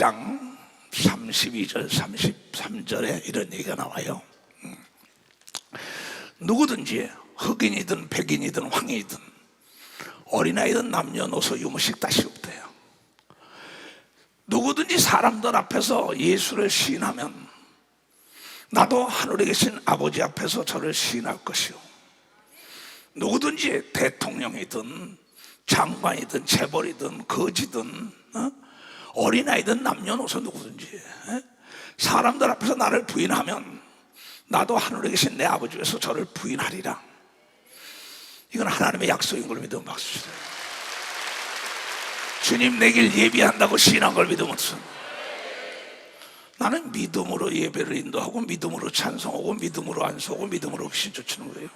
6장 32절 33절에 이런 얘기가 나와요. 누구든지 흑인이든 백인이든 황인이든 어린아이든 남녀노소 유무식 다시 없대요. 누구든지 사람들 앞에서 예수를 시인하면 나도 하늘에 계신 아버지 앞에서 저를 시인할 것이요, 누구든지 대통령이든 장관이든 재벌이든 거지든 어린아이든 남녀노소 누구든지 사람들 앞에서 나를 부인하면 나도 하늘에 계신 내 아버지에서 저를 부인하리라. 이건 하나님의 약속인 걸 믿으면 박수 주세요. 주님 내 길 예비한다고 시인한 걸 믿으면 나는 믿음으로 예배를 인도하고 믿음으로 찬송하고 믿음으로 안수하고 믿음으로 귀신 쫓는 거예요.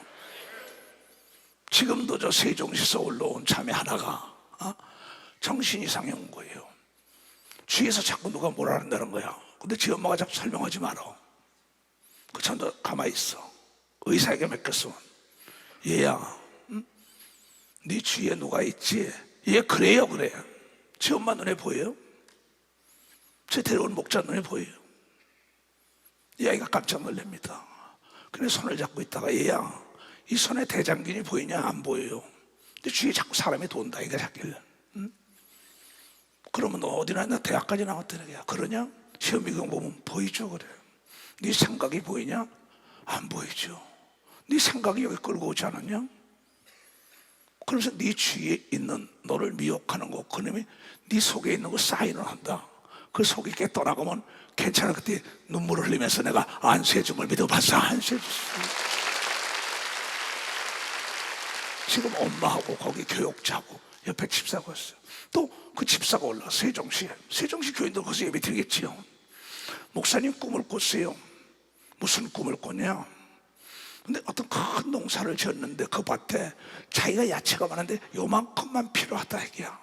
지금도 저 세종시에서 올라온 자매 하나가 정신이 이상해 온 거예요. 주위에서 자꾸 누가 뭐라 한다는 거야. 근데 지 엄마가 자꾸 설명하지 마라. 그 천도 가만히 있어. 의사에게 맡겼으면 얘야, 네 주위에 누가 있지? 얘 그래요. 그래. 지 엄마 눈에 보여요? 제 데려온 목자 눈에 보여요? 이 아이가 깜짝 놀랍니다. 그래 손을 잡고 있다가 얘야, 이 손에 대장균이 보이냐? 안 보여요. 근데 주위에 자꾸 사람이 돈다 이가 자길래. 그러면 너 어디나 나 대학까지 나왔다는 거야. 그러냐? 시험 미경 보면 보이죠. 그래. 네 생각이 보이냐? 안 보이죠. 네 생각이 여기 끌고 오지 않았냐? 그래서 네 주위에 있는 너를 미혹하는 거, 그놈이 네 속에 있는 거 사인을 한다. 그 속이 깨 떠나가면 괜찮아. 그때 눈물을 흘리면서 내가 안수해 준 걸 믿어봤어. 안수해 줬어. 지금 엄마하고 거기 교육자하고 옆에 집사가 왔어요. 또 그 집사가 올라 세종시 교인들 거기서 예배 드리겠지요. 목사님 꿈을 꿨어요. 무슨 꿈을 꿨냐? 근데 어떤 큰 농사를 지었는데 그 밭에 자기가 야채가 많은데 요만큼만 필요하다 얘기야.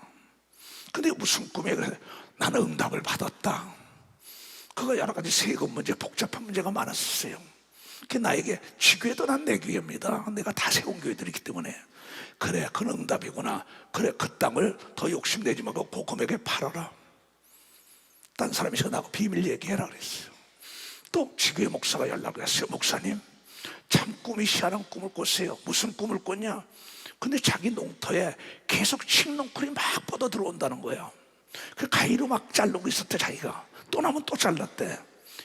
근데 무슨 꿈이야? 그래 나는 응답을 받았다. 그거 여러 가지 세금 문제, 복잡한 문제가 많았었어요. 그게 나에게 지교회도 난 내 교회입니다. 내가 다 세운 교회들이기 때문에. 그래 그건 응답이구나. 그래 그 땅을 더 욕심내지 말고 그 금액에 팔아라. 딴 사람이 전화하고 비밀 얘기해라 그랬어요. 또 지교회 목사가 연락을 했어요. 목사님 참 꿈이 희한한 꿈을 꿨어요. 무슨 꿈을 꿨냐? 근데 자기 농터에 계속 칡농쿨이 막 뻗어 들어온다는 거예요. 그 가위로 막 자르고 있었대. 자기가 또 나면 또 잘랐대.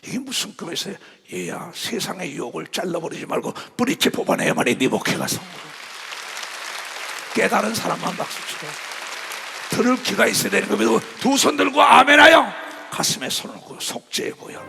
이게 무슨 꿈이었어요? 얘야 세상의 유혹을 잘라버리지 말고 뿌리째 뽑아내야만이 네 목회가 성공을. 깨달은 사람만 박수 치고 들을 귀가 있어야 되는 거 믿고 두 손 들고 아멘하여 가슴에 손을 얹고 속죄해 보여.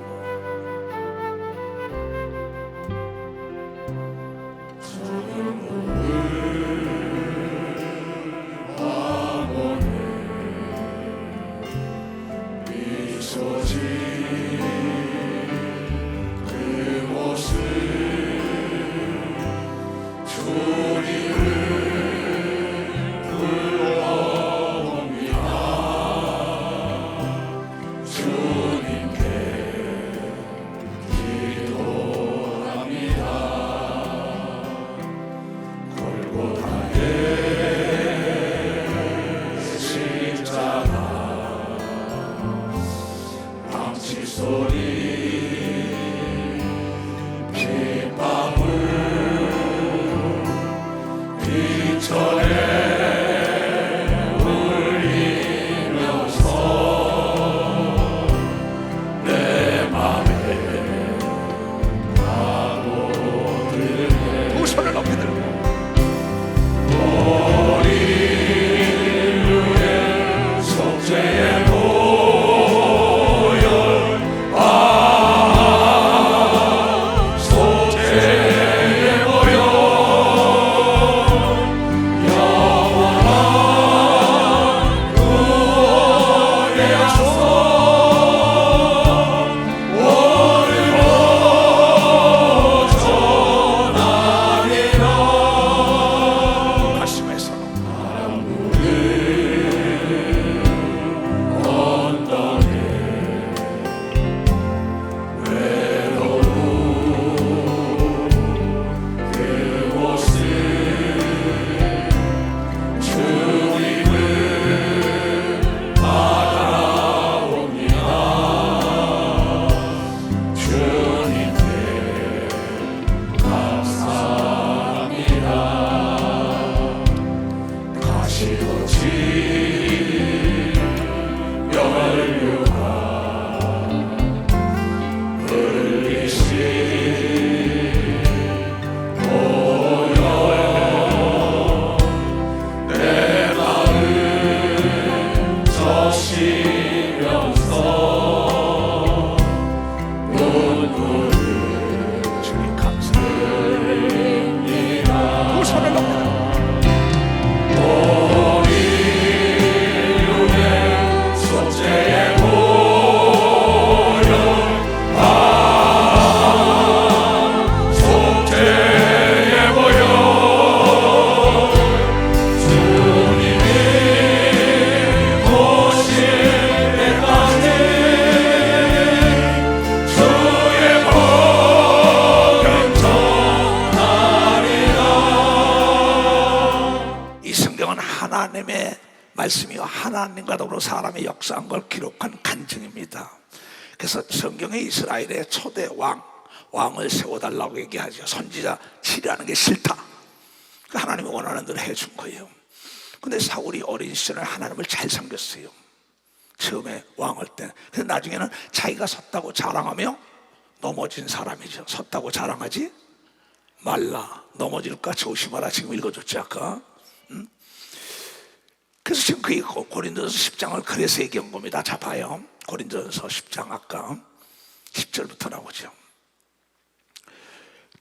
하나님의 말씀이요 하나님과 더불어 사람의 역사한 걸 기록한 간증입니다. 그래서 성경에 이스라엘의 초대 왕을 세워달라고 얘기하죠. 선지자 치리하는 게 싫다. 하나님이 원하는 대로 해준 거예요. 근데 사울이 어린 시절에 하나님을 잘 섬겼어요. 처음에 왕할 때. 그래서 나중에는 자기가 섰다고 자랑하며 넘어진 사람이죠. 섰다고 자랑하지 말라. 넘어질까 조심하라. 지금 읽어줬지 아까. 그래서 지금 그게 고린도전서 10장을 그래서 얘기한 겁니다. 자 봐요. 고린도전서 10장 아까 10절부터 나오죠.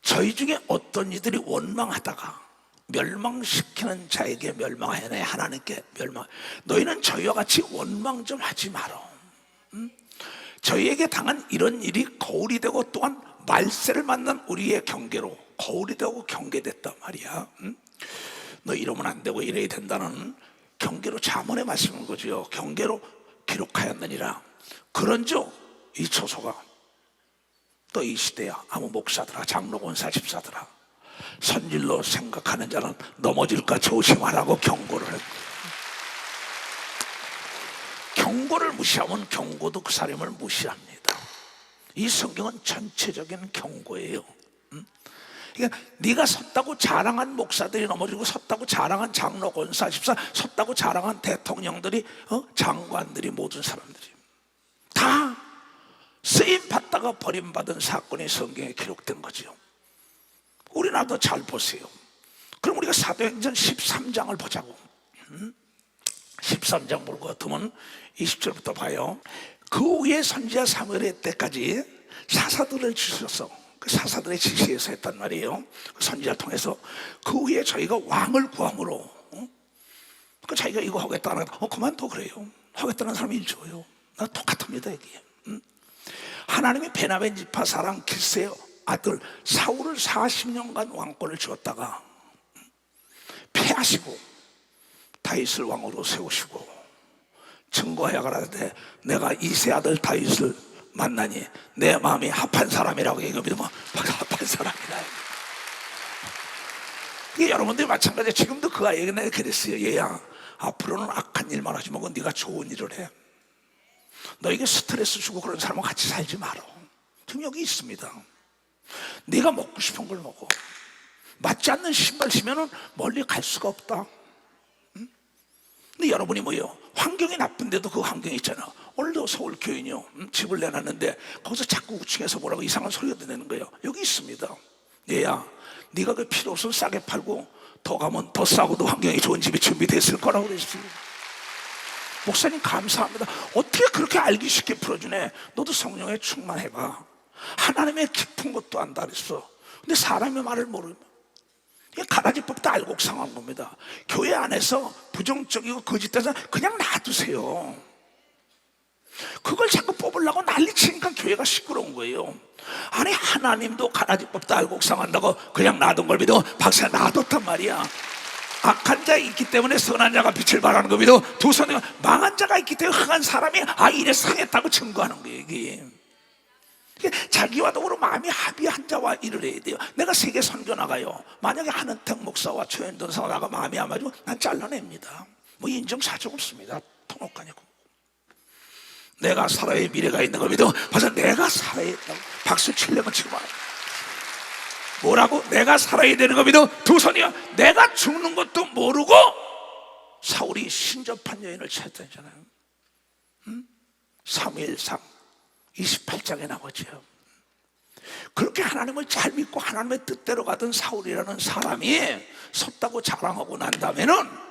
저희 중에 어떤 이들이 원망하다가 멸망시키는 자에게 멸망하여내 하나님께 멸망. 너희는 저희와 같이 원망 좀 하지 마라. 저희에게 당한 이런 일이 거울이 되고 또한 말세를 만난 우리의 경계로 거울이 되고 경계됐단 말이야. 너 이러면 안 되고 이래야 된다는 경계로 잠언의 말씀인 거죠. 경계로 기록하였느니라. 그런즉 이 초소가 또 이 시대야 아무 목사들아 장로 권사 집사들아 선질로 생각하는 자는 넘어질까 조심하라고 경고를 했고, 경고를 무시하면 경고도 그 사람을 무시합니다. 이 성경은 전체적인 경고예요. 그러니까 네가 섰다고 자랑한 목사들이 넘어지고 섰다고 자랑한 장로 권사 집사 섰다고 자랑한 대통령들이 장관들이 모든 사람들이 다 쓰임 받다가 버림받은 사건이 성경에 기록된 거죠. 우리나라도 잘 보세요. 그럼 우리가 사도행전 13장을 보자고. 13장 볼 것 같으면 20절부터 봐요. 그 후에 선지자 사무엘의 때까지 사사들을 주셔서 그 사사들의 지시에서 했단 말이에요. 그 선지자를 통해서 그 후에 저희가 왕을 구함으로 그 자기가 이거 하겠다는 그만둬 그래요. 하겠다는 사람이 일줘요. 나 똑같습니다 이게. 하나님이 베냐민 지파 사람 길세의 아들 사울을 40년간 왕권을 주었다가 패하시고 다윗을 왕으로 세우시고 증거하여 가라사대 내가 이세 아들 다윗을 만나니 내 마음이 합한 사람이라고 얘기하면 합한 사람이다. 이게 여러분들이 마찬가지예요. 지금도 그 아이에게 내가 그랬어요. 얘야 앞으로는 악한 일만 하지 말고 네가 좋은 일을 해. 너에게 스트레스 주고 그런 사람과 같이 살지 마라. 지금 여기 있습니다. 네가 먹고 싶은 걸 먹어. 맞지 않는 신발 신으면 멀리 갈 수가 없다. 근데 여러분이 뭐예요? 환경이 나쁜데도 그 환경이 있잖아. 오늘도 서울 교인이요. 집을 내놨는데 거기서 자꾸 우측에서 뭐라고 이상한 소리가 들리는 거예요. 여기 있습니다. 얘야 네가 그 필요 없으면 싸게 팔고 더 가면 더 싸고도 환경이 좋은 집이 준비됐을 거라고 그랬어요. 목사님 감사합니다. 어떻게 그렇게 알기 쉽게 풀어주네. 너도 성령에 충만해봐. 하나님의 깊은 것도 안다 그랬어. 근데 사람의 말을 모르면 가라지법도 알곡 상한 겁니다. 교회 안에서 부정적이고 거짓돼서 그냥 놔두세요. 그걸 자꾸 뽑으려고 난리치니까 교회가 시끄러운 거예요. 아니 하나님도 가라지법도 알곡 상한다고 그냥 놔둔 걸 믿어 박사 놔뒀단 말이야. 악한 자가 있기 때문에 선한 자가 빛을 발하는 거 믿어 두 손에 망한 자가 있기 때문에 흥한 사람이 이래 상했다고 증거하는 거예요. 이게 자기와 더불어 마음이 합의한 자와 일을 해야 돼요. 내가 세계 선교 나가요. 만약에 한은택 목사와 최현돈 사가 나가 마음이 안 맞으면 난 잘라냅니다. 뭐 인정사정 없습니다. 통역하냐고. 내가 살아야 미래가 있는 거 믿어 벌써 내가 살아야 된다고 박수 치려면 지금 와요. 뭐라고? 내가 살아야 되는 거 믿어 두 손이야. 내가 죽는 것도 모르고 사울이 신접한 여인을 찾았잖아요. 사무엘상 28장에 나오죠. 그렇게 하나님을 잘 믿고 하나님의 뜻대로 가던 사울이라는 사람이 섰다고 자랑하고 난 다음에는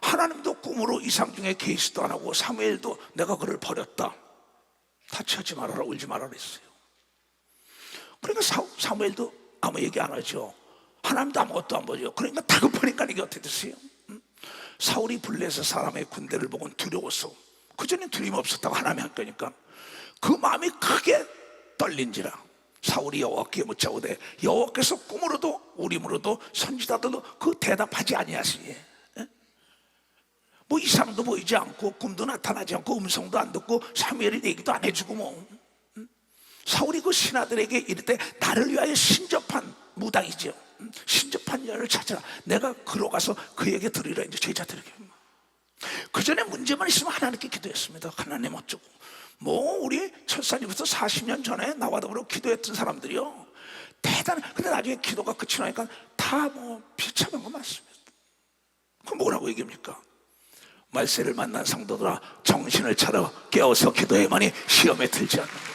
하나님도 꿈으로 이상 중에 계시도 안 하고 사무엘도 내가 그를 버렸다. 타치하지 말아라 울지 말아라 했어요. 그러니까 사무엘도 아무 얘기 안 하죠. 하나님도 아무것도 안 보죠. 그러니까 다급하니까 이게 어떻게 됐어요? 사울이 블레셋 사람의 군대를 보고 두려웠어. 그전엔 두려움 없었다고 하나님이 한 거니까 그 마음이 크게 떨린지라 사울이 여호와께 묻자오되 여호와께서 꿈으로도 우림으로도 선지자들도 그 대답하지 아니하시니 뭐 이상도 보이지 않고 꿈도 나타나지 않고 음성도 안 듣고 사무엘이 얘기도 안 해주고 뭐 사울이 그 신하들에게 이럴 때 나를 위하여 신접한 무당이죠. 신접한 여인을 찾아라. 내가 그로 가서 그에게 드리라. 이제 제자들에게. 그 전에 문제만 있으면 하나님께 기도했습니다. 하나님 어쩌고. 우리 철사님부터 40년 전에 나와 더불어 기도했던 사람들이요, 대단해. 근데 나중에 기도가 끝이 나니까 다 비참한 거 맞습니다. 그럼 뭐라고 얘기합니까? 말세를 만난 성도들아, 정신을 차려 깨어서 기도해만이 시험에 들지 않는 거다.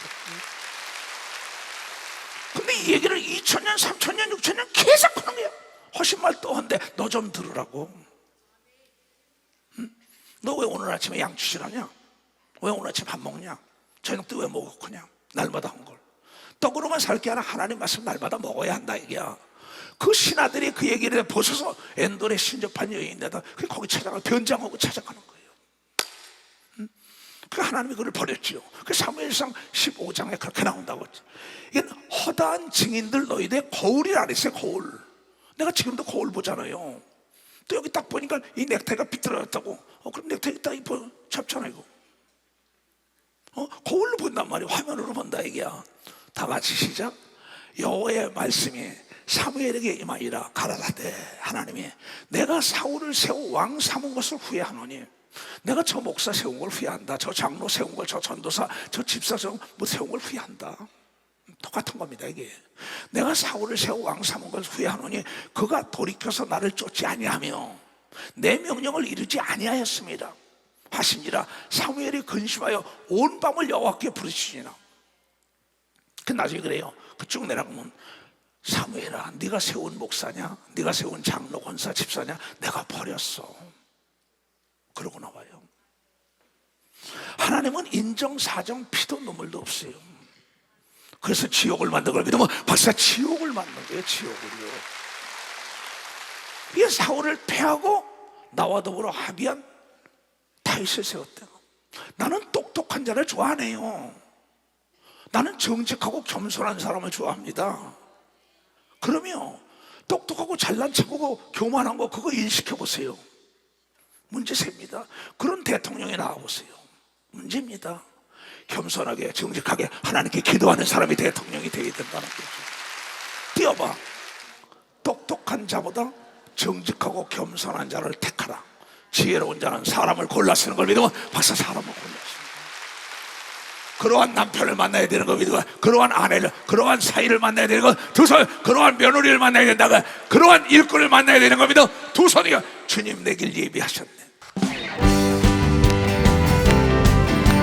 근데 이 얘기를 2000년, 3000년, 6000년 계속 하는 거야. 허심말 또 한데 너 좀 들으라고. 너 왜 오늘 아침에 양치질하냐? 왜 오늘 아침에 밥 먹냐? 저녁 때 왜 먹었냐? 날마다 한 걸. 떡으로만 살 게 아니라 하나님 말씀 날마다 먹어야 한다 얘기야. 그 신하들이 그 얘기를 보셔서 엔돌의 신접한 여인인데다 거기 찾아가 변장하고 찾아가는 거예요. 그 하나님이 그를 버렸지요. 그 사무엘상 15장에 그렇게 나온다고. 이게 허다한 증인들 너희들 거울이라 그랬어요. 거울. 내가 지금도 거울 보잖아요. 또 여기 딱 보니까 이 넥타이가 비뚤어졌다고. 그럼 넥타이 딱 입어 잡잖아 이거. 거울로 본단 말이야. 화면으로 본다 얘기야. 다 같이 시작. 여호와의 말씀이 사무엘에게 임하이라. 가라사대 하나님이 내가 사울을 세워 왕 삼은 것을 후회하노니, 내가 저 목사 세운 걸 후회한다. 저 장로 세운 걸, 저 전도사, 저 집사 세운 걸 후회한다. 똑같은 겁니다 이게. 내가 사울을 세워 왕 삼은 걸 후회하노니 그가 돌이켜서 나를 쫓지 아니하며 내 명령을 이루지 아니하였습니다 하시니라. 사무엘이 근심하여 온 밤을 여호와께 부르시니라. 그 나중에 그래요. 그쭉 내려가면 사무엘아, 네가 세운 목사냐? 네가 세운 장로, 권사, 집사냐? 내가 버렸어. 그러고 나와요. 하나님은 인정사정 피도 눈물도 없어요. 그래서 지옥을 만든 걸 믿으면 박사 지옥을 만든 거예요. 지옥을요. 이게 사울을 패하고 나와 더불어 합의한 다윗을 세웠대요. 나는 똑똑한 자를 좋아하네요. 나는 정직하고 겸손한 사람을 좋아합니다. 그러면 똑똑하고 잘난 척하고 교만한 거 그거 일시켜보세요. 문제 셉니다. 그런 대통령이 나와보세요. 문제입니다. 겸손하게 정직하게 하나님께 기도하는 사람이 대통령이 되어야 된다는 거죠. 띄워봐. 똑똑한 자보다 정직하고 겸손한 자를 택하라. 지혜로운 자는 사람을 골라 쓰는 걸 믿으면 박사 사람을 골라 쓰는 거예요. 그러한 남편을 만나야 되는 거 믿으면 그러한 아내를, 그러한 사이를 만나야 되는 거 두 손, 그러한 며느리를 만나야 된다고, 그러한 일꾼을 만나야 되는 거 믿어 두 손이요. 주님 내 길 예비하셨네.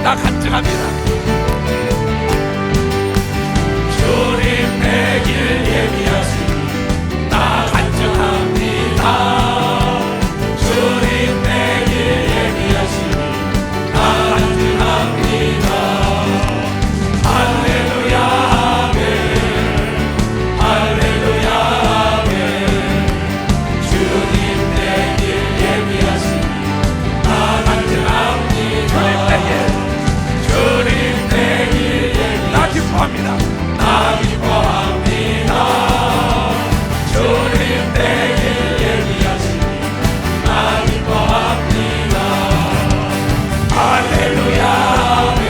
나 간증합니다. 주님 내 길 예비하시니 나 간증합니다. 주님 내 길 예비하시니 나 간증합니다. 할렐루야 아멘. 할렐루야 아멘. 주님 내 길 예비하시니 나 간증합니다. 주님 내 길 예비하시니 나 기뻐합니다. 나 기뻐합니다. 주님 내 길 예비하시니 나 기뻐합니다. 할렐루야 아멘.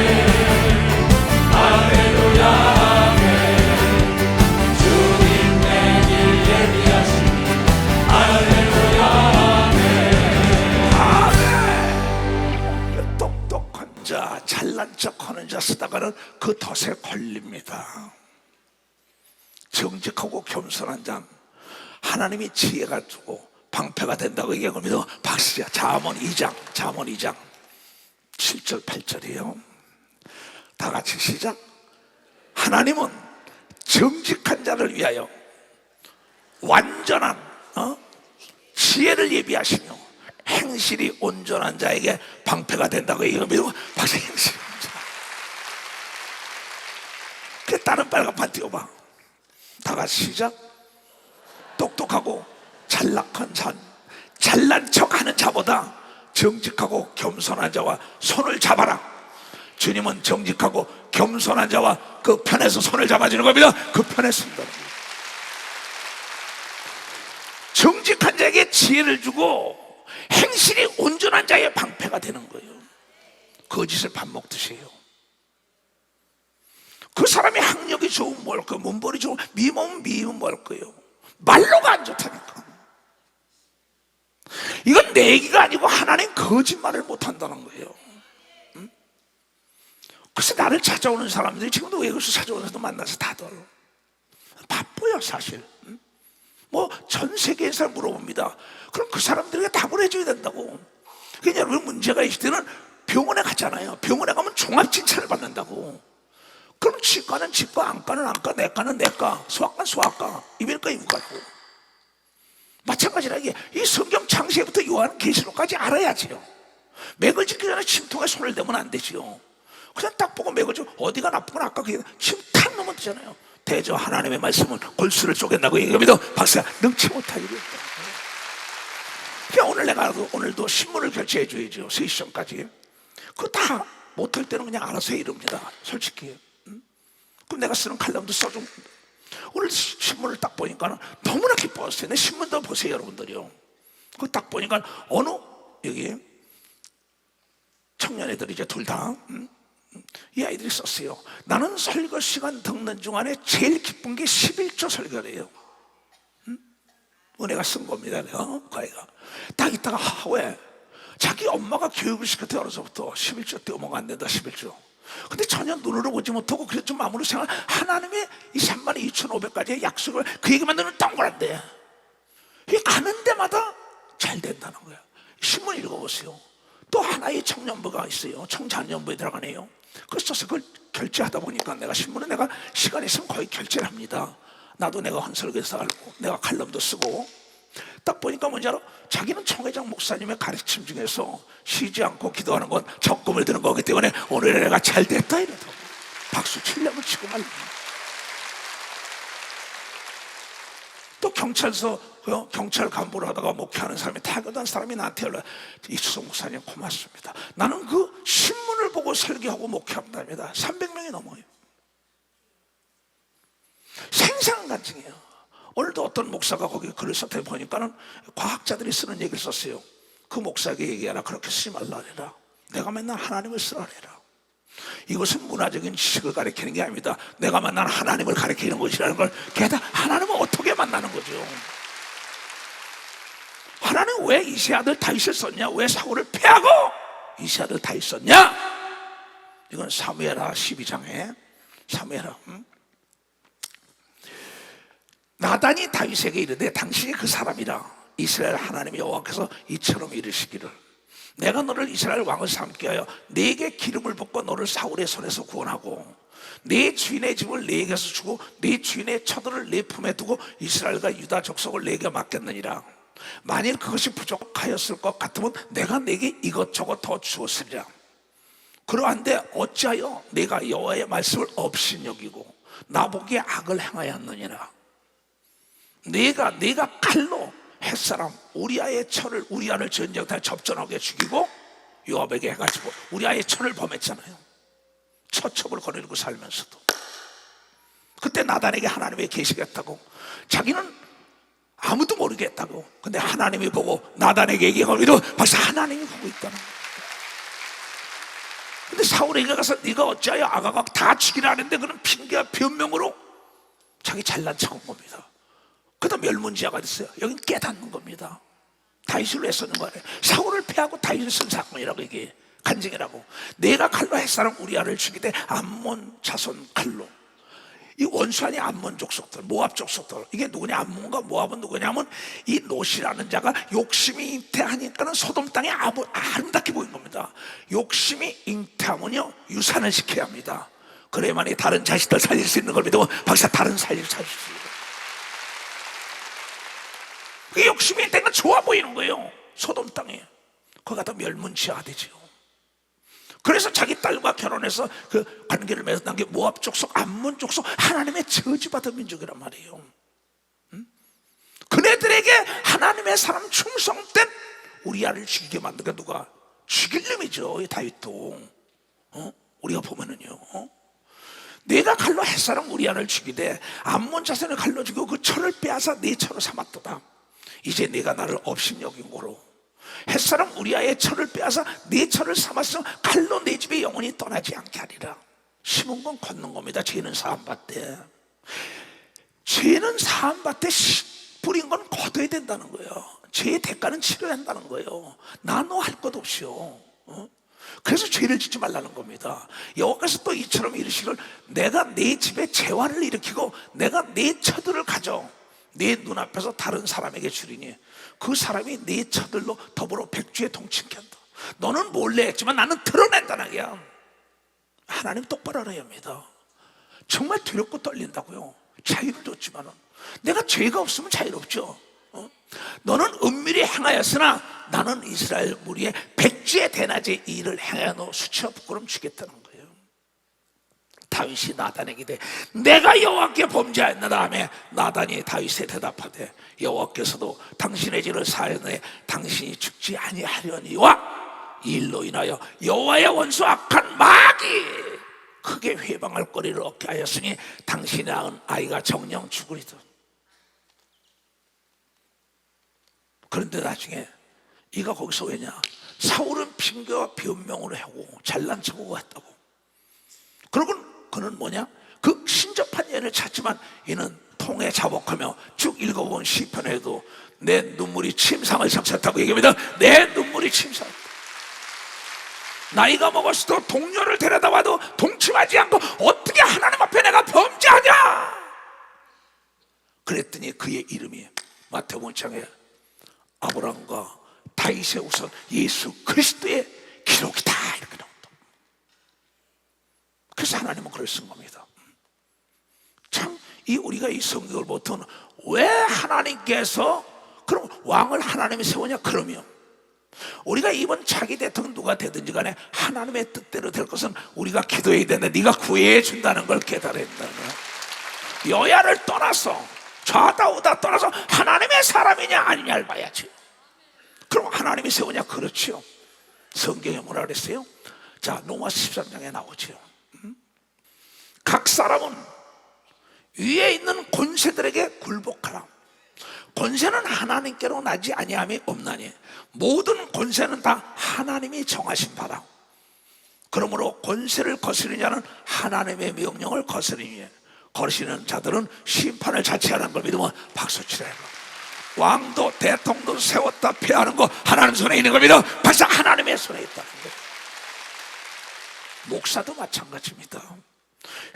할렐루야 아멘. 주님 내 길 예비하시니 할렐루야 아멘. 아멘. 똑똑한 자, 잘난 척하는 자 쓰다가는 그 덫에 걸립니다. 정직하고 겸손한 자 하나님이 지혜가 주고 방패가 된다고 얘기한 겁니다. 박수야. 잠언 2장 7절 8절이에요 다 같이 시작. 하나님은 정직한 자를 위하여 완전한 지혜를 예비하시며 행실이 온전한 자에게 방패가 된다고 얘기한 겁니다. 박수. 행실이 온전한. 그 다른 빨간판 띄워봐. 다 같이 시작. 똑똑하고 잘난 척하는 자보다 정직하고 겸손한 자와 손을 잡아라. 주님은 정직하고 겸손한 자와 그 편에서 손을 잡아주는 겁니다. 그 편에 쓴다. 정직한 자에게 지혜를 주고 행실이 온전한 자의 방패가 되는 거예요. 거짓을 밥 먹듯이 해요. 그 사람이 학력이 좋으면 뭘 거예요? 문벌이 좋으면 미모면 뭘 거예요? 말로가 안 좋다니까. 이건 내 얘기가 아니고 하나님 거짓말을 못한다는 거예요. 그래서 나를 찾아오는 사람들이 지금도 외국에서 찾아오는 사람도 만나서 다들 바빠요 사실. 뭐 전 세계에서 물어봅니다. 그럼 그 사람들에게 답을 해줘야 된다고. 그러니까 여러분 문제가 있을 때는 병원에 가잖아요. 병원에 가면 종합진찰을 받는다고. 그럼 치과는 치과, 안과는 안과, 내과는 내과, 소아과는 소아과, 이비인후과 이비인후과라고. 마찬가지라 이게 이 성경 창세기부터 요한 계시록까지 알아야지요. 맥을 짚기 전에 침통에 손을 대면 안 되지요. 그냥 딱 보고 맥을 짚고 어디가 나쁘거나 아까 침탁 넣으면 되잖아요. 대저 하나님의 말씀은 골수를 쪼갠다고 얘기합니다. 박사 능치 못하기로 했다. 그러니까 오늘도 신문을 결제해 줘야죠. 3시전까지. 그거 다 못할 때는 그냥 알아서 해 이럽니다. 솔직히. 그럼 내가 쓰는 칼럼도 써좀. 오늘 신문을 딱 보니까 너무나 기뻐했어요. 내 신문도 보세요 여러분들이요. 그거 딱 보니까 어느 여기 청년 애들이 이제 둘 다 이 아이들이 썼어요. 나는 설교 시간 듣는 중 안에 제일 기쁜 게 11조 설교래요. 은혜가 쓴 겁니다. 그 아이가 딱 있다가 왜? 자기 엄마가 교육을 시켰대. 어려서부터 11조 떼어먹으면 안 된다 11조. 근데 전혀 눈으로 보지 못하고 그래서 좀 마음으로 생각. 하나님의 이 32,500가지의 약속을 그 얘기만 들으면 동그란데 이게 가는 데마다 잘 된다는 거야. 신문 읽어보세요. 또 하나의 청년부가 있어요. 청자년부에 들어가네요. 그래서 그걸 결제하다 보니까 내가 신문에 내가 시간 있으면 거의 결제를 합니다. 나도 내가 헌설교사 알고 내가 칼럼도 쓰고 딱 보니까 뭔지 알아? 자기는 총회장 목사님의 가르침 중에서 쉬지 않고 기도하는 건 적금을 드는 거기 때문에 오늘 내가 잘 됐다 이러더라고. 박수 치려고 치고 말고. 또 경찰 간부를 하다가 목회하는 사람이 타격한 사람이 나한테 연락. 이수성 목사님 고맙습니다. 나는 그 신문을 보고 설교하고 목회합니다. 300명이 넘어요. 생생한 간증이에요. 오늘도 어떤 목사가 거기 글을 썼다 보니까는 과학자들이 쓰는 얘기를 썼어요. 그 목사에게 얘기하라. 그렇게 쓰지 말라 하라. 내가 맨날 하나님을 쓰라 하라. 이것은 문화적인 지식을 가리키는 게 아닙니다. 내가 만난 하나님을 가리키는 것이라는 걸. 게다가 하나님은 어떻게 만나는 거죠? 하나님 왜 이세 아들 다윗을 썼냐? 왜 사울을 패하고 이세 아들 다윗 썼냐? 이건 사무엘하 12장에 사무엘하 나단이 다윗에게 이르되 당신이 그 사람이라 이스라엘 하나님 여호와께서 이처럼 이르시기를 내가 너를 이스라엘 왕을 삼게 하여 네게 기름을 붓고 너를 사울의 손에서 구원하고 네 주인의 집을 네게서 주고 네 주인의 처들을 네 품에 두고 이스라엘과 유다 족속을 네게 맡겼느니라. 만일 그것이 부족하였을 것 같으면 내가 네게 이것저것 더 주었으리라. 그러한데 어찌하여 네가 여호와의 말씀을 업신여기고 나보기에 악을 행하였느니라. 네가 칼로 햇사람 우리아의 처를 우리아를 전쟁터에 접전하게 죽이고 요압에게 해가지고 우리아의 처를 범했잖아요. 처첩을 거느리고 살면서도 그때 나단에게 하나님의 계시겠다고 자기는 아무도 모르겠다고. 근데 하나님이 보고 나단에게 얘기하고 벌써 하나님이 보고 있다는 거예요. 근데 사울에게 가서 네가 어찌하여 아가가 다 죽이라 하는데 그런 핑계와 변명으로 자기 잘난 척한 겁니다. 그다음 멸문지화가 됐어요. 여긴 깨닫는 겁니다. 다윗을 왜 썼는 거예요? 사울을 패하고 다윗을 쓴 사건이라고. 이게 간증이라고. 내가 칼로 햇사람 우리아를 죽이되 암몬 자손 칼로. 이 원수하니 암몬 족속들, 모압 족속들. 이게 누구냐? 암몬과 모압은 누구냐면 이 롯이라는 자가 욕심이 잉태하니까는 소돔 땅에 아름답게 보인 겁니다. 욕심이 잉태하면요 유산을 시켜야 합니다. 그래야만이 다른 자식들 살릴 수 있는 걸 믿으면 박사 다른 살릴 수 있어요. 그 욕심이 잉태가 좋아 보이는 거예요. 소돔 땅에. 거기 갖다 멸문지화가 되죠. 그래서 자기 딸과 결혼해서 그 관계를 맺었던 게 모압 족속, 암몬 족속, 하나님의 저주받은 민족이란 말이에요. 그네들에게 하나님의 사람 충성된 우리아를 죽이게 만든 게 누가? 죽일 놈이죠. 이 다윗도. 우리가 보면은요. 내가 칼로 햇사람 우리아를 죽이되 암몬 자손을 칼로 죽이고 그 철을 빼앗아 네 처로 삼았도다. 이제 내가 나를 업신여긴 거로 햇사람 우리아의 철을 빼앗아 네 철을 삼았으면 칼로 내 집에 영원히 떠나지 않게 하리라. 심은 건 걷는 겁니다. 죄는 사함받되. 죄는 사함받되 뿌린 건 거둬야 된다는 거예요. 죄의 대가는 치러야 한다는 거예요. 나 너 할 것 없이요. 그래서 죄를 짓지 말라는 겁니다. 여호와께서 또 이처럼 이르시기를 내가 내 집에 재환을 일으키고 내가 내 처들을 가져 내 눈앞에서 다른 사람에게 주리니 그 사람이 내 처들로 더불어 백주에 동침케 한다. 너는 몰래 했지만 나는 드러낸다는 거야. 하나님 똑바로 알아야 합니다. 정말 두렵고 떨린다고요. 자유를 줬지만은 내가 죄가 없으면 자유롭죠. 너는 은밀히 행하였으나 나는 이스라엘 무리의 백주의 대낮에 이 일을 행하여 너 수치와 부끄럼 주겠다는 거예요. 다윗이 나단에게 이르되 내가 여호와께 범죄하였나이다 하며 나단이 다윗에 대답하되 여호와께서도 당신의 죄를 사하였네 당신이 죽지 아니하려니와 이 일로 인하여 여호와의 원수 악한 마귀 크게 회방할 거리를 얻게 하였으니 당신이 낳은 아이가 정녕 죽으리다. 그런데 나중에 이가 거기서 왜냐? 사울은 핑계와 변명으로 하고 잘난 척하고 했다고. 그러고 그는 뭐냐? 그 신접한 예를 찾지만 이는 통에 자복하며 쭉 읽어본 시편에도 내 눈물이 침상을 삼켰다고 얘기합니다. 내 눈물이 침상을. 나이가 먹었어도 동료를 데려다 와도 동침하지 않고 어떻게 하나님 앞에 내가 범죄하냐? 그랬더니 그의 이름이 마태복음 5장에 아브라함과 다윗의 우선 예수 그리스도의 기록이다 이렇게 나온다. 그래서 하나님은 그걸 쓴 겁니다. 참 이 우리가 이 성경을 보통 왜 하나님께서 그럼 왕을 하나님이 세우냐? 그러면 우리가 이번 차기 대통령 누가 되든지 간에 하나님의 뜻대로 될 것은 우리가 기도해야 된다. 네가 구해야 준다는 걸 깨달아야 된다는 거야. 여야를 떠나서 좌다 우다 떠나서 하나님의 사람이냐 아니냐를 봐야지. 그럼 하나님이 세우냐? 그렇죠. 성경에 뭐라 그랬어요? 자, 로마서 13장에 나오죠. 각 사람은 위에 있는 권세들에게 굴복하라. 권세는 하나님께로 나지 아니함이 없나니 모든 권세는 다 하나님이 정하신 바라. 그러므로 권세를 거스르는 자는 하나님의 명령을 거스르는 자들은 심판을 자체하는 걸 믿으면 박수치라. 왕도 대통령도 세웠다 폐하는 거 하나님 손에 있는 겁니다. 벌써 하나님의 손에 있다는 거예요. 목사도 마찬가지입니다.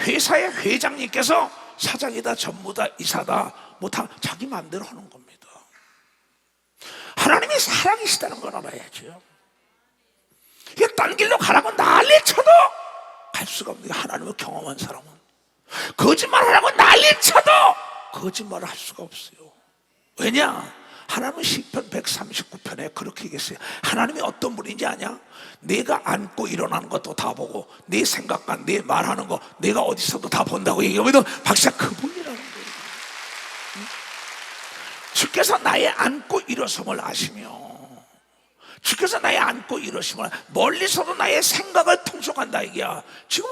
회사의 회장님께서 사장이다 전무다 이사다 뭐 다 자기 마음대로 하는 겁니다. 하나님이 살아계시다는 걸 알아야죠. 이게 딴 길로 가라고 난리쳐도 갈 수가 없는 게 하나님을 경험한 사람은 거짓말하라고 난리쳐도 거짓말을 할 수가 없어요. 왜냐? 하나님은 시편 139편에 그렇게 얘기했어요. 하나님이 어떤 분인지 아냐? 내가 앉고 일어나는 것도 다 보고 내 생각과 내 말하는 거 내가 어디서도 다 본다고 얘기하면 박사 그분이라는 거예요. 주께서 나의 앉고 일어섬을 아시며 주께서 나의 앉고 일어섬을 멀리서도 나의 생각을 통속한다 이게야. 지금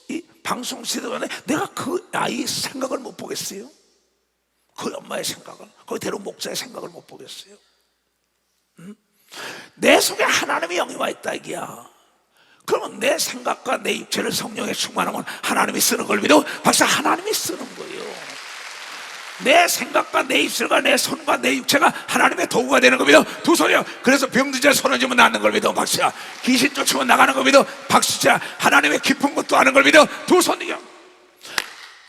이 방송 시대에 내가 그 아이의 생각을 못 보겠어요? 그 엄마의 생각을, 거기 대로 목사의 생각을 못 보겠어요? 내 속에 하나님의 영이 와 있다 이게야. 그러면 내 생각과 내 육체를 성령에 충만하면 하나님이 쓰는 걸 믿어. 박사 하나님이 쓰는 거예요. 내 생각과 내 입술과 내 손과 내 육체가 하나님의 도구가 되는 겁니다. 두 손이요. 그래서 병든 자 손을 쥐면 낫는 걸 믿어. 박수야. 귀신 쫓으면 나가는 걸 믿어. 박수자. 하나님의 깊은 것도 아는 걸 믿어. 두 손이요.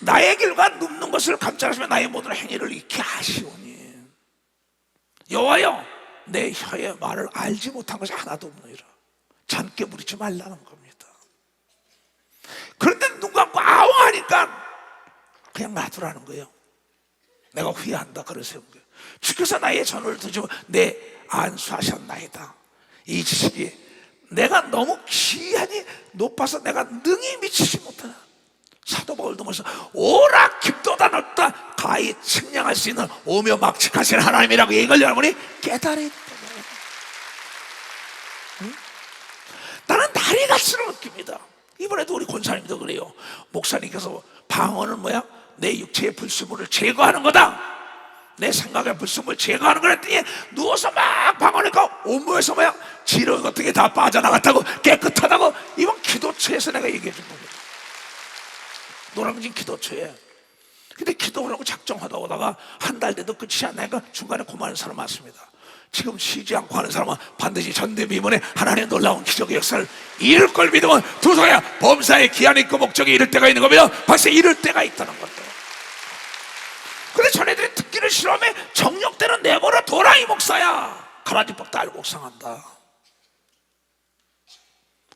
나의 길과 눕는 것을 감찰하시며 나의 모든 행위를 익히 하시오니 여호와여 내 혀의 말을 알지 못한 것이 하나도 없느니라. 잠깨 부리지 말라는 겁니다. 그런데 눈 감고 아웅하니까 그냥 놔두라는 거예요. 내가 후회한다 그러세요. 주께서 나의 전을 드시고 내 안수하셨나이다. 이 지식이 내가 너무 귀하니 높아서 내가 능히 미치지 못하나. 사도 바울도 말해서 오라 깊도다 넓다 가히 측량할 수 있는 오며 막측하신 하나님이라고 얘기를 여러분이 깨달아야 된다. 나는 날이 갈수록 느낍니다. 이번에도 우리 권사님도 그래요. 목사님께서 방언은 뭐야? 내 육체의 불순물을 제거하는 거다. 내 생각의 불순물을 제거하는 거랬더니 누워서 막 방언하니까 온몸에서 뭐야? 지렁이 같은 게 다 빠져나갔다고 깨끗하다고. 이번 기도처에서 내가 얘기해 준 겁니다. 노량진 기도처에 근데 기도하라고 작정하다 오다가 한 달 돼도 끝이 안 나니까 중간에 그만하는 사람 많습니다. 지금 쉬지 않고 하는 사람은 반드시 전대미문에 하나님의 놀라운 기적의 역사를 이룰 걸 믿으면 두 손에 범사의 기한이 있고 목적이 이룰 때가 있는 겁니다. 벌써 이룰 때가 있다는 거죠. 근데 전애들이 듣기를 싫어하면 정력대는 내버려 둬라 이 목사야. 가라지법도 알고 묵상한다.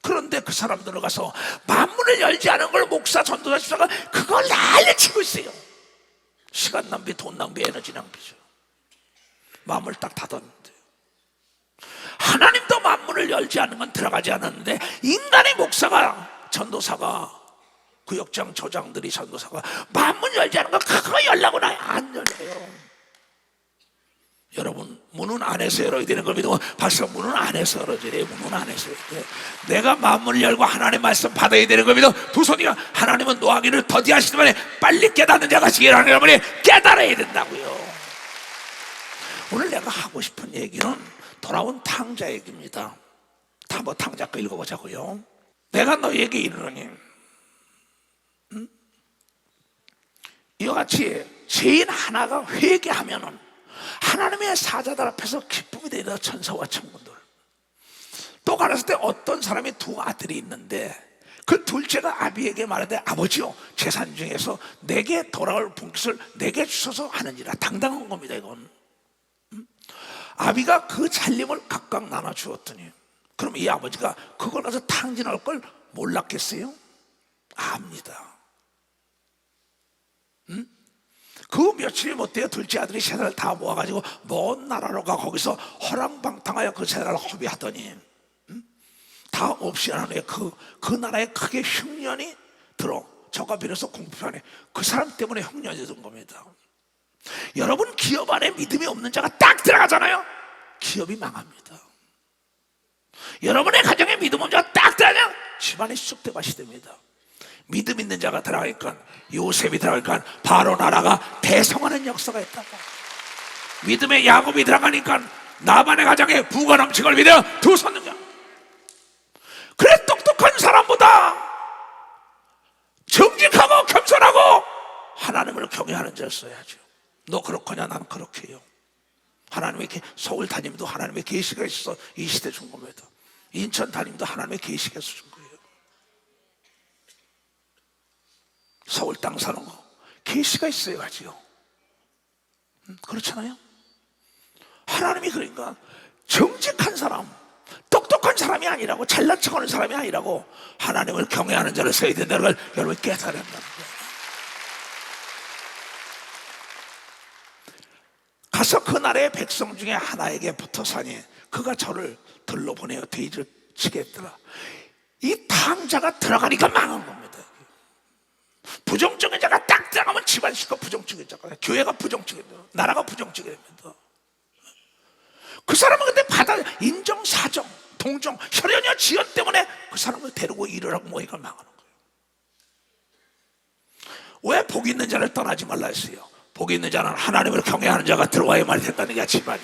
그런데 그 사람들을 가서 만문을 열지 않은 걸 목사, 전도사, 집사가 그걸 난리치고 있어요. 시간 낭비, 돈 낭비, 에너지 낭비죠. 마음을 딱 닫았는데 하나님도 만문을 열지 않는 건 들어가지 않았는데 인간의 목사가, 전도사가, 구역장, 조장들이 전도사가 만문 열지 않은 건 그거 열라고 나요. 안 열려요. 여러분, 문은 안에서 열어야 되는 걸 믿으면 벌써 문은 안에서 열어줘야 돼요. 문은 안에서 열어야 돼요. 내가 만문을 열고 하나님의 말씀 받아야 되는 걸 믿어 두 손이가 하나님은 노하기를 더디하시더니 빨리 깨닫는 자가 지혜라는 여러분이 깨달아야 된다고요. 오늘 내가 하고 싶은 얘기는 돌아온 탕자 얘기입니다. 다 뭐 탕자 거 읽어보자고요. 내가 너희에게 이르노니 이와 같이 죄인 하나가 회개하면은 하나님의 사자들 앞에서 기쁨이 되리라. 천사와 천군들. 또 가렸을 때 어떤 사람이 두 아들이 있는데 그 둘째가 아비에게 말하되 아버지요 재산 중에서 내게 돌아올 분깃을 내게 주셔서 하느니라. 당당한 겁니다 이건. 아비가 그 살림을 각각 나눠 주었더니 그럼 이 아버지가 그걸 가서 탕진할 걸 몰랐겠어요? 압니다. 그 며칠이 못 돼요. 둘째 아들이 세상을 다 모아가지고 먼 나라로 가 거기서 허랑방탕하여 그 세상을 허비하더니 다 없이 하는 후에 그 나라에 크게 흉년이 들어 저가 비로소 공포하네. 그 사람 때문에 흉년이 든 겁니다. 여러분 기업 안에 믿음이 없는 자가 딱 들어가잖아요. 기업이 망합니다. 여러분의 가정에 믿음 없는 자가 딱 들어가면 집안이 쑥대밭이 됩니다. 믿음 있는 자가 들어가니까 요셉이 들어가니까 바로 나라가 대성하는 역사가 있다고. 믿음의 야곱이 들어가니까 나만의 가정에 부가 넘친 걸 믿어 두 손 능력. 그래 똑똑한 사람보다 정직하고 겸손하고 하나님을 경외하는 자를 써야죠. 너 그렇거냐 나는 그렇게 해요. 하나님의 서울 다님도 하나님의 계시가 있어서 이 시대 준 겁니다. 인천 다님도 하나님의 계시가 있어서 준 거예요. 서울 땅 사는 거 계시가 있어야지요. 그렇잖아요. 하나님이 그러니까 정직한 사람, 똑똑한 사람이 아니라고, 잘난 척하는 사람이 아니라고 하나님을 경외하는 자를 써야 된다는 걸 여러분 깨달아야 한다는 거예요. 가서 그 나라의 백성 중에 하나에게 붙어사니 그가 저를 들러 보내어 돼지를 치게 했더라. 이 탕자가 들어가니까 망한 겁니다. 부정적인 자가 딱 들어가면 집안 식구 부정적인 자가, 교회가 부정적인 자, 나라가 부정적이 됩니다. 그 사람은 근데 받아 인정, 사정, 동정, 혈연이와 지연 때문에 그 사람을 데리고 일을 하고 모이가 망하는 거예요. 왜 복 있는 자를 떠나지 말라 했어요? 복 있는 자는 하나님을 경외하는 자가 들어와야 말이 된다는 게 집안이.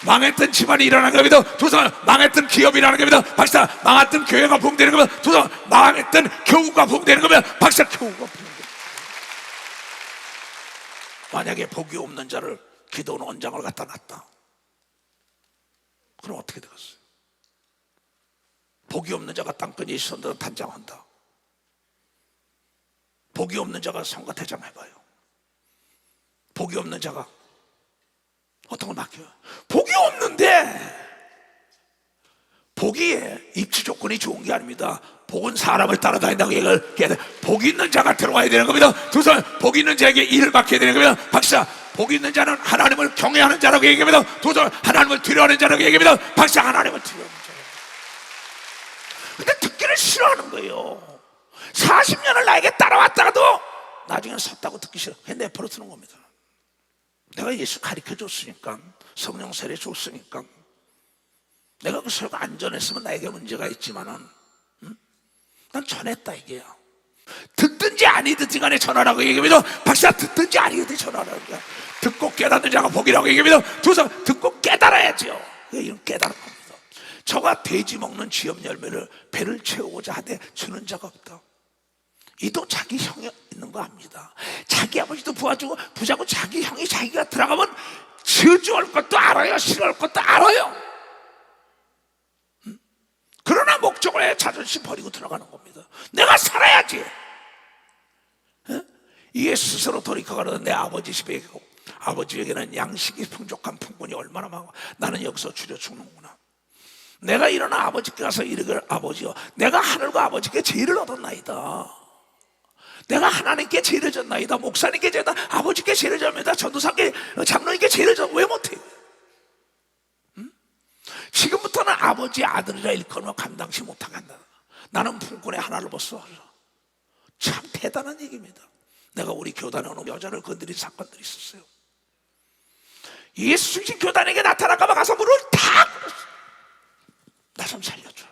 망했던 집안이 일어나는 겁니다. 두손 망했던 기업이라는 겁니다. 박사 망했던 교회가 붕되는 겁니다. 두손 망했던 교우가 붕되는 겁니다. 박사 교우가 붕되는 겁니다. 만약에 복이 없는 자를 기도원 원장을 갖다 놨다. 그럼 어떻게 되겠어요? 복이 없는 자가 땅끝 예수선들은 단장한다. 복이 없는 자가 성가대장 해봐요. 복이 없는 자가 어떤 걸 맡겨요? 복이 없는데, 복이 입지 조건이 좋은 게 아닙니다. 복은 사람을 따라다닌다고 얘기를 해야 돼. 복 있는 자가 들어와야 되는 겁니다. 두 손, 복 있는 자에게 일을 맡겨야 되는 겁니다. 박사, 복 있는 자는 하나님을 경외하는 자라고 얘기합니다. 두 손, 하나님을 두려워하는 자라고 얘기합니다. 박사, 하나님을 두려워하는 자라고. 근데 듣기를 싫어하는 거예요. 40년을 나에게 따라왔다가도 나중에 섰다고 듣기 싫어. 그냥 내버려 두는 겁니다. 내가 예수 가르쳐 줬으니까, 성령 세례 줬으니까, 내가 그 설교 안 전했으면 나에게 문제가 있지만은, 난 전했다 이게야. 듣든지 아니든지 간에 전하라고 얘기합니다. 박사, 듣든지 아니든지 전하라고. 듣고 깨닫는 자가 복이라고 얘기합니다. 두손, 듣고 깨달아야죠. 이건 깨달은 겁니다. 저가 돼지 먹는 쥐염 열매를 배를 채우고자 하되 주는 자가 없다. 이도 자기 형이 있는 거 압니다. 자기 아버지도 부자고 자기 형이 자기가 들어가면 저주할 것도 알아요. 싫어할 것도 알아요. 그러나 목적을 해 자존심 버리고 들어가는 겁니다. 내가 살아야지. 이게 스스로 돌이켜가는 내 아버지 집에 가고, 아버지에게는 양식이 풍족한 풍분이 얼마나 많고 나는 여기서 줄여 죽는구나. 내가 일어나 아버지께 가서 이르기를 아버지여 내가 하늘과 아버지께 죄를 얻었나이다. 내가 하나님께 죄를 졌나이다. 목사님께 죄다 아버지께 죄를 졌나이다. 전도사께 장로님께 죄를 졌. 왜 못해요? 지금부터는 아버지 아들이라 일컬으면 감당치 못하게 한다. 나는 품꾼의 하나를 벗어. 참 대단한 얘기입니다. 내가 우리 교단에 오는 여자를 건드린 사건들이 있었어요. 예수 중심 교단에게 나타날까봐 가서 문을 탁 열었어요. 나 좀 살려줘.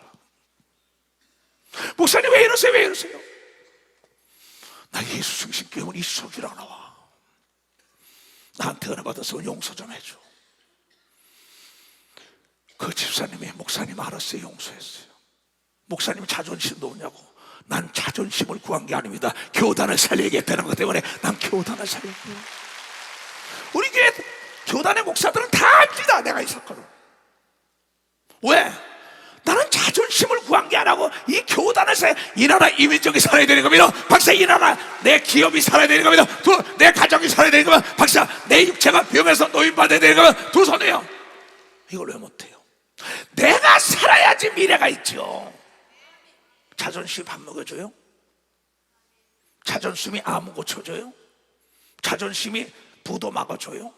목사님 왜 이러세요? 왜 이러세요? 나 예수 중심 교회는 이 속이라 나와. 나한테 은혜 받아서 용서 좀 해줘. 그 집사님이 목사님 알았어요. 용서했어요. 목사님 자존심도 없냐고. 난 자존심을 구한 게 아닙니다. 교단을 살리겠다는 것 때문에 난 교단을 살렸고요. 우리 교회 교단의 목사들은 다 압니다. 내가 이 사건을. 왜? 나는 자존심을 구한 게 아니고 이 교단을 이 나라 이민족이 살아야 되는 겁니다. 박사 이 나라 내 기업이 살아야 되는 겁니다. 내 가정이 살아야 되는 겁니다. 박사 내 육체가 병에서 노인받아야 되는 겁니다. 두 손이요. 이걸 왜 못해요? 내가 살아야지 미래가 있죠. 자존심 밥 먹여줘요? 자존심이 아무 고쳐줘요? 자존심이 부도 막아줘요?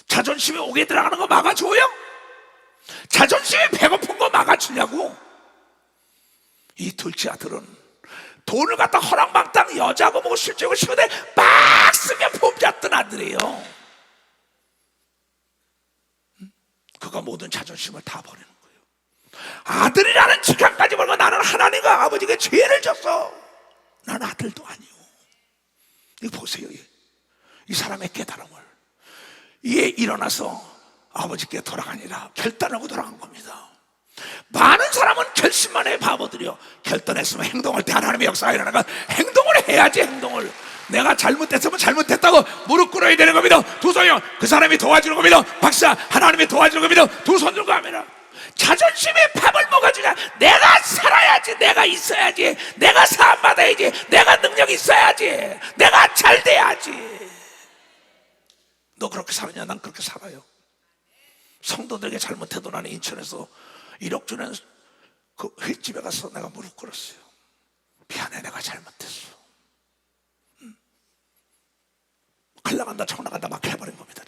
자존심이 옥에 들어가는 거 막아줘요? 자존심이 배고픈 거 막아주냐고? 이 둘째 아들은 돈을 갖다 허랑방탕 여자하고 뭐고 실제고 시원해 막 쓰면 폼잡던 아들이에요. 그가 모든 자존심을 다 버리는 거예요. 아들이라는 직함까지 벌고 나는 하나님과 아버지께 죄를 졌어. 나는 아들도 아니오. 이거 보세요. 이 사람의 깨달음을. 이에 일어나서 아버지께 돌아가니라 결단하고 돌아간 겁니다. 많은 사람은 결심만 해. 바보들이요. 결단했으면 행동할 때 하나님의 역사가 일어나는 건 행동을 해야지. 행동을. 내가 잘못했으면 잘못했다고 무릎 꿇어야 되는 겁니다. 두 손이요. 그 사람이 도와주는 겁니다. 박사 하나님이 도와주는 겁니다. 두 손 들고 하면 자존심에 밥을 먹어주냐. 내가 살아야지. 내가 있어야지. 내가 사함받아야지. 내가 능력이 있어야지. 내가 잘 돼야지. 너 그렇게 살았냐? 난 그렇게 살아요. 성도들에게 잘못해도 나는 인천에서 1억 주는 그 횟집에 가서 내가 무릎 꿇었어요. 미안해, 내가 잘못했어. 갈라간다 청나간다 막 해버린 겁니다.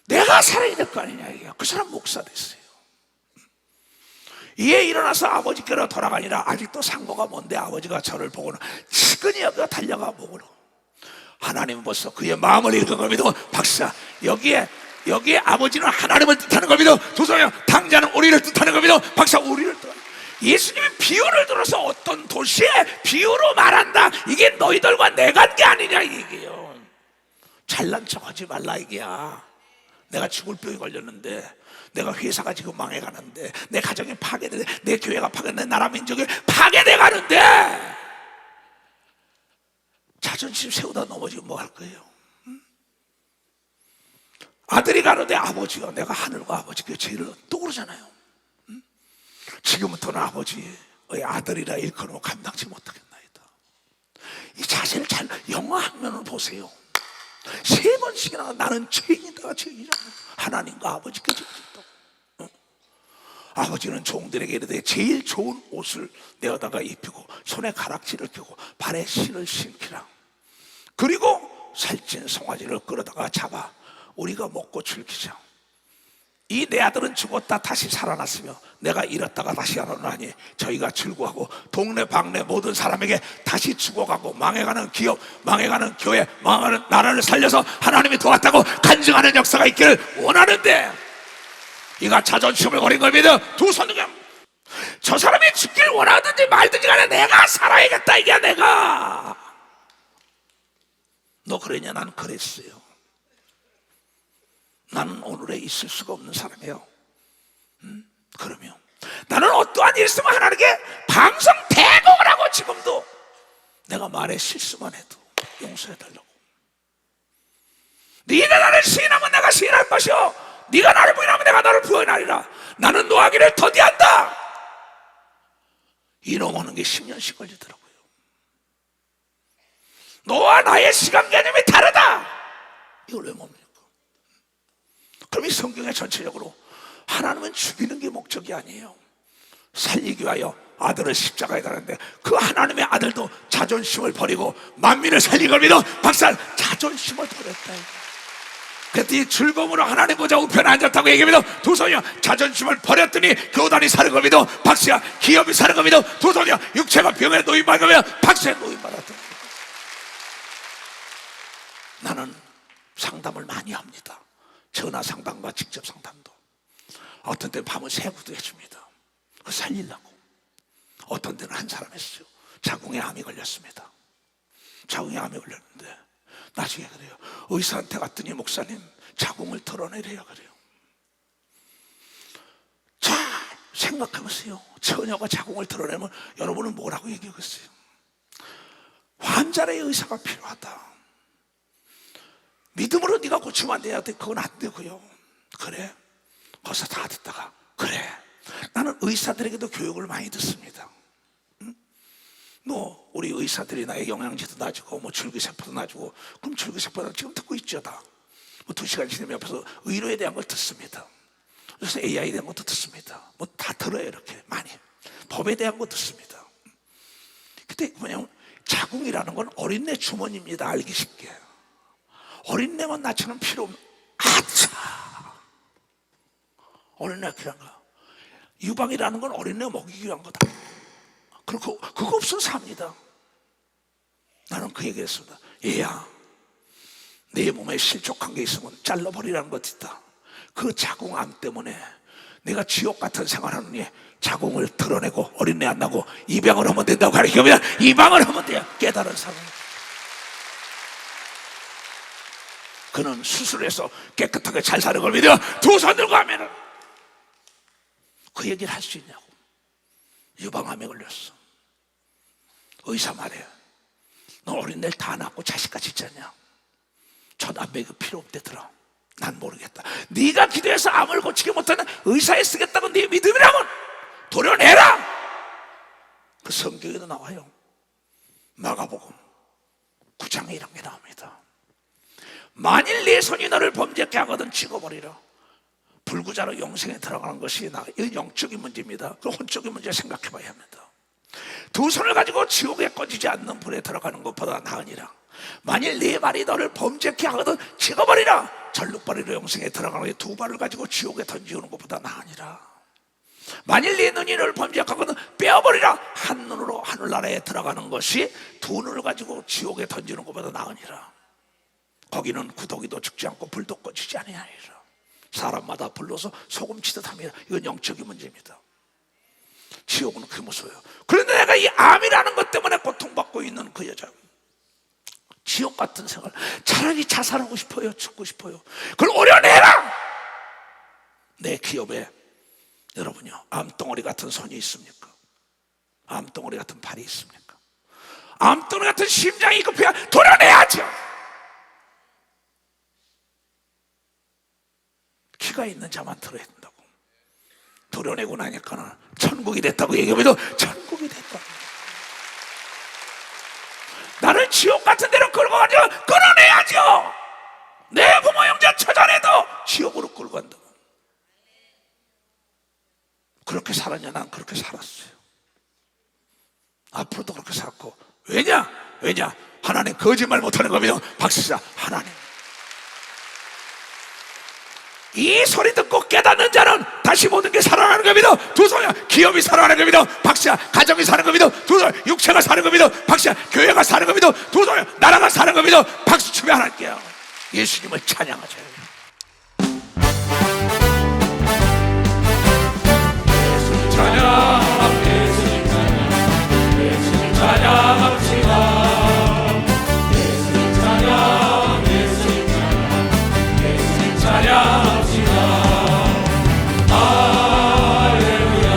내가 살아야 될 거 아니냐 이게. 그 사람 목사 됐어요. 이에 일어나서 아버지께로 돌아가니라. 아직도 상고가 뭔데 아버지가 저를 보고는 치근히 여기가 달려가 보고는 하나님은 벌써 그의 마음을 읽은 겁니다. 박사 여기에 아버지는 하나님을 뜻하는 겁니다. 두성형 당자는 우리를 뜻하는 겁니다. 박사 우리를 뜻. 예수님이 비유를 들어서 어떤 도시에 비유로 말한다. 이게 너희들과 내 관계 아니냐 이게요. 잘난 척하지 말라 이게야. 내가 죽을 병이 걸렸는데, 내가 회사가 지금 망해가는데, 내 가정이 파괴되는데, 내 교회가 파괴되는데, 나라 민족이 파괴돼 가는데 자존심 세우다 넘어지면 뭐 할 거예요? 아들이 가는데 아버지가 내가 하늘과 아버지께 죄를 또 그러잖아요. 지금부터는 아버지의 아들이라 일컬어 감당치 못하겠나이다. 이 자세를 잘 영어 학면을 보세요. 3번씩이나 나는 죄인이다 죄인이다. 하나님과 아버지께 죄졌다고. 아버지는 종들에게 이르되 제일 좋은 옷을 내어다가 입히고 손에 가락지를 펴고 발에 신을 신기라. 그리고 살찐 송아지를 끌어다가 잡아 우리가 먹고 즐기자. 이 내 아들은 죽었다 다시 살아났으며 내가 잃었다가 다시 살아나니 저희가 즐거워하고 동네 방네 모든 사람에게 다시 죽어가고 망해가는 기업, 망해가는 교회, 망하는 나라를 살려서 하나님이 도왔다고 간증하는 역사가 있기를 원하는데, 이가 자존심을 버린 겁니다. 두 손을. 저 사람이 죽기를 원하든지 말든지 간에 내가 살아야겠다 이게. 내가 너 그러냐? 난 그랬어요. 나는 오늘에 있을 수가 없는 사람이에요. 그러면 나는 어떠한 일 있으면 하나님께 방송 대공을 지금도 내가 말에 실수만 해도 용서해달라고. 네가 나를 시인하면 내가 시인할 것이요 네가 나를 부인하면 내가 너를 부인하리라. 나는 노하기를 더디한다. 이놈 하는 게 10년씩 걸리더라고요. 너와 나의 시간 개념이 다르다. 이걸 왜 뭡니까? 그럼 이 성경에 전체적으로 하나님은 죽이는 게 목적이 아니에요. 살리기 위하여 아들을 십자가에 달았는데 그 하나님의 아들도 자존심을 버리고 만민을 살린 걸 믿어 박살 자존심을 버렸다. 그랬더니 즐거움으로 하나님 보좌 우편에 앉았다고 얘기합니다. 두 손이여 자존심을 버렸더니 교단이 사는 걸 믿어 박수야. 기업이 사는 걸 믿어 두 손이여 육체가 병에 노임받으면 박수에 노임받았다. 나는 상담을 많이 합니다. 전화 상담과 직접 상담도. 어떤 때는 밤을 새고도 해줍니다. 그거 살리려고. 어떤 때는 한 사람 했어요. 자궁에 암이 걸렸습니다. 자궁에 암이 걸렸는데 나중에 그래요. 의사한테 갔더니 목사님 자궁을 털어내래요. 그래요. 자 생각해보세요. 처녀가 자궁을 털어내면 여러분은 뭐라고 얘기하겠어요? 환자의 의사가 필요하다. 믿음으로 네가 고치면 안 돼야 돼. 그건 안 되고요. 그래. 거기서 다 듣다가 그래. 나는 의사들에게도 교육을 많이 듣습니다. 응? 뭐 우리 의사들이 나의 영양제도 놔주고 뭐 줄기세포도 놔주고 그럼 줄기세포도 지금 듣고 있죠. 다. 뭐 2시간 지나면 옆에서 의료에 대한 걸 듣습니다. 그래서 AI에 대한 것도 듣습니다. 뭐 다 들어요. 이렇게 많이. 법에 대한 거 듣습니다. 근데 뭐냐면 자궁이라는 건 어린애 주머니입니다. 알기 쉽게. 어린애만 낳지는 필요 없는. 아차! 어린애가 필요한 거야. 유방이라는 건 어린애 먹이기 위한 거다. 그리고 그거 없으면 삽니다. 나는 그 얘기를 했습니다. 얘야, 내 몸에 실족한 게 있으면 잘라버리라는 것 있다. 그 자궁암 때문에 내가 지옥 같은 생활하느니 자궁을 드러내고 어린애 안 나고 입양을 하면 된다고 가르치면 입양을 하면 돼요. 깨달은 사람. 그는 수술해서 깨끗하게 잘 사는 걸 믿어 두 손 들고 하면은 그 얘기를 할 수 있냐고. 유방암에 걸렸어. 의사 말해. 너 어린애를 다 낳고 자식까지 있잖냐. 전암배가 필요 없대더라. 난 모르겠다. 네가 기도해서 암을 고치지 못하는 의사에 쓰겠다고 네 믿음이라면 도려내라. 그 성경에도 나와요. 마가복음 9장에 이런 게 나옵니다. 만일 네 손이 너를 범죄케 하거든 찍어버리라. 불구자로 영생에 들어가는 것이 이건 영적인 문제입니다. 그 혼적인 문제 생각해 봐야 합니다. 두 손을 가지고 지옥에 꺼지지 않는 불에 들어가는 것보다 나으니라. 만일 네 발이 너를 범죄케 하거든 찍어버리라. 절룩발이로 영생에 들어가는 두 발을 가지고 지옥에 던지는 것보다 나으니라. 만일 네 눈이 너를 범죄케 하거든 빼어버리라. 한 눈으로 하늘나라에 들어가는 것이 두 눈을 가지고 지옥에 던지는 것보다 나으니라. 거기는 구더기도 죽지 않고 불도 꺼지지 아니하리라. 사람마다 불러서 소금치듯 합니다. 이건 영적인 문제입니다. 지옥은 그게 무서워요. 그런데 내가 이 암이라는 것 때문에 고통받고 있는 그 여자, 지옥 같은 생활, 차라리 자살하고 싶어요. 죽고 싶어요. 그걸 오려내라. 내 기업에 여러분요, 암덩어리 같은 손이 있습니까? 암덩어리 같은 발이 있습니까? 암덩어리 같은 심장이 급해야 도려내야죠. 키가 있는 자만 들어야 된다고. 도려내고 나니까는 천국이 됐다고 얘기하면 천국이 됐다. 나를 지옥 같은 데로 끌고 가죠. 끌어내야죠. 내 부모 형제 처자라도 지옥으로 끌고 간다고. 그렇게 살았냐? 난 그렇게 살았어요. 앞으로도 그렇게 살았고. 왜냐? 하나님 거짓말 못하는 겁니다. 박수자 하나님. 이 소리 듣고 깨닫는 자는 다시 모든 게 살아나는 겁니다. 두 손이야 기업이 살아나는 겁니다. 박수야 가정이 사는 겁니다. 두 손 육체가 사는 겁니다. 박수야 교회가 사는 겁니다. 두 손 나라가 사는 겁니다. 박수 치며 하나님께요 예수님을 찬양하세요. 예수님 찬양, 예수님 찬양, 예수님 찬양합시다. 예수님 찬양, 예수님 찬양, 예수님 찬양. 할렐루야,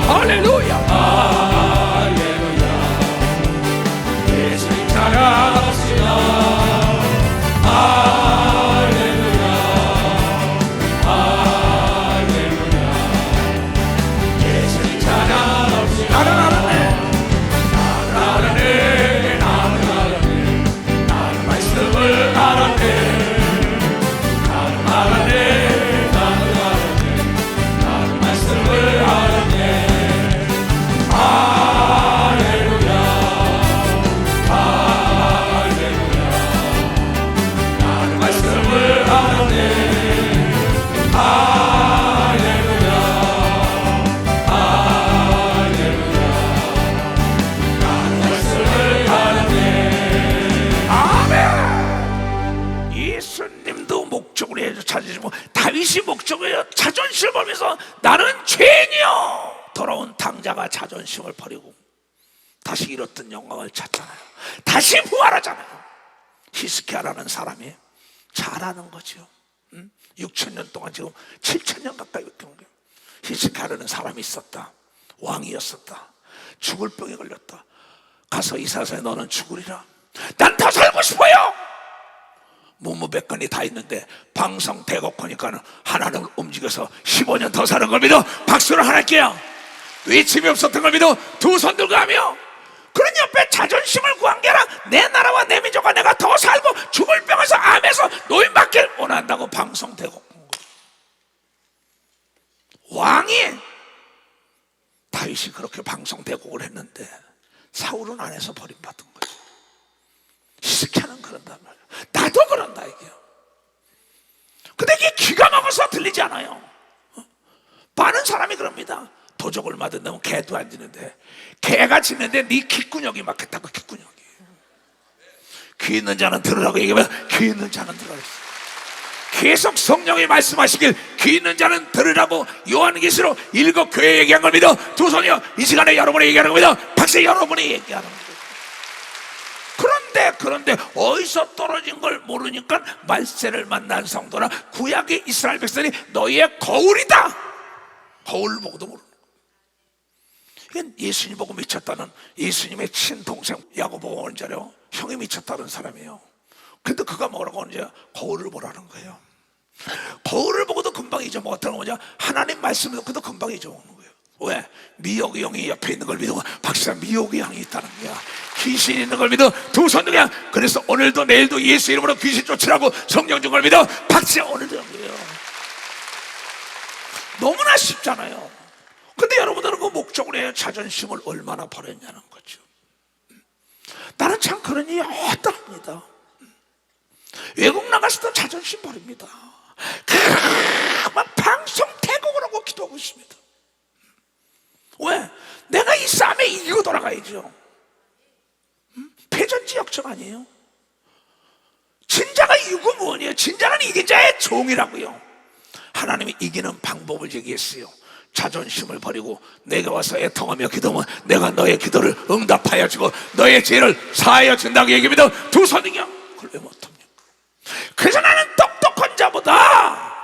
할렐루야, 할렐루야. 예수님도 목적으로 해서 자존심을, 다윗이 목적으로 해서 자존심을 버리면서 나는 죄인이요, 돌아온 당자가 자존심을 버리고 다시 잃었던 영광을 찾잖아요. 다시 부활하잖아요. 히스기야라는 사람이 잘하는 거죠. 6,000년 동안 지금 7,000년 가까이 겪은 거예요. 히스기야라는 사람이 있었다. 왕이었었다. 죽을 병에 걸렸다. 가서 이사야에 너는 죽으리라. 난 더 살고 싶어요. 무무백관이 다 있는데 방성대곡하니까는 하나님을 움직여서 15년 더 사는 걸 믿어 박수를 하나님께요. 외침이 없었던 걸 믿어 두 손 들고 하며, 그런 옆에 자존심을 구한 게 아니라 내 나라와 내 민족과 내가 더 살고 죽을 병에서 암에서 노인받기를 원한다고 방성대곡. 왕이 다윗이 그렇게 방성대곡을 했는데 사울은 안에서 버림받은 거예요. 히스기야는 그런단 말이에요. 나도 그런다 이게요. 근데 이게 귀가 먹어서 들리지 않아요. 많은 사람이 그럽니다. 도적을 맞은다면 개도 안 짖는데, 개가 짖는데 네 귓구녕이 막혔다고. 귓구녕이. 귀 있는 자는 들으라고 얘기하면 귀 있는 자는 들으라고. 계속 성령이 말씀하시길 귀 있는 자는 들으라고 요한계시록 7 교회에 얘기한 걸 믿어 두 손이요 이 시간에 여러분이 얘기하는 거 믿어 박수. 여러분이 얘기하는 거예요. 그런데 어디서 떨어진 걸 모르니까 말세를 만난 성도나 구약의 이스라엘 백성이 너희의 거울이다. 거울 보고도 모르는 거예요. 이건 예수님 보고 미쳤다는 예수님의 친동생 야고보가 오는 자료, 형이 미쳤다는 사람이에요. 근데 그가 뭐라고 하는지 거울을 보라는 거예요. 거울을 보고도 금방 잊어먹었다는 거냐? 하나님 말씀을 듣고도 금방 잊어먹는 거예요. 왜? 미혹의 영이 옆에 있는 걸 믿고 박사 미혹의 영이 있다는 거야. 귀신이 있는 걸 믿어 두 손 들고. 그래서 오늘도 내일도 예수 이름으로 귀신 쫓으라고 성령 준 걸 믿어 박사. 오늘도 거예요. 너무나 쉽잖아요. 근데 여러분들은 그 목적으로 해야 자존심을 얼마나 버렸냐는 거죠. 나는 참 그런 일이 없답니다. 외국 나가서도 자존심 버립니다. 막 방송태국을 하고 기도하고 있습니다. 왜? 내가 이 싸움에 이기고 돌아가야죠. 패전지역적 아니에요? 진자가 이기고 뭐니에요? 진자는 이긴 자의 종이라고요. 하나님이 이기는 방법을 얘기했어요. 자존심을 버리고 내게 와서 애통하며 기도하면 내가 너의 기도를 응답하여 주고 너의 죄를 사하여 준다고 얘기합니다. 두 손이요. 그걸 왜 못합니까? 그래서 나는 똑똑한 자보다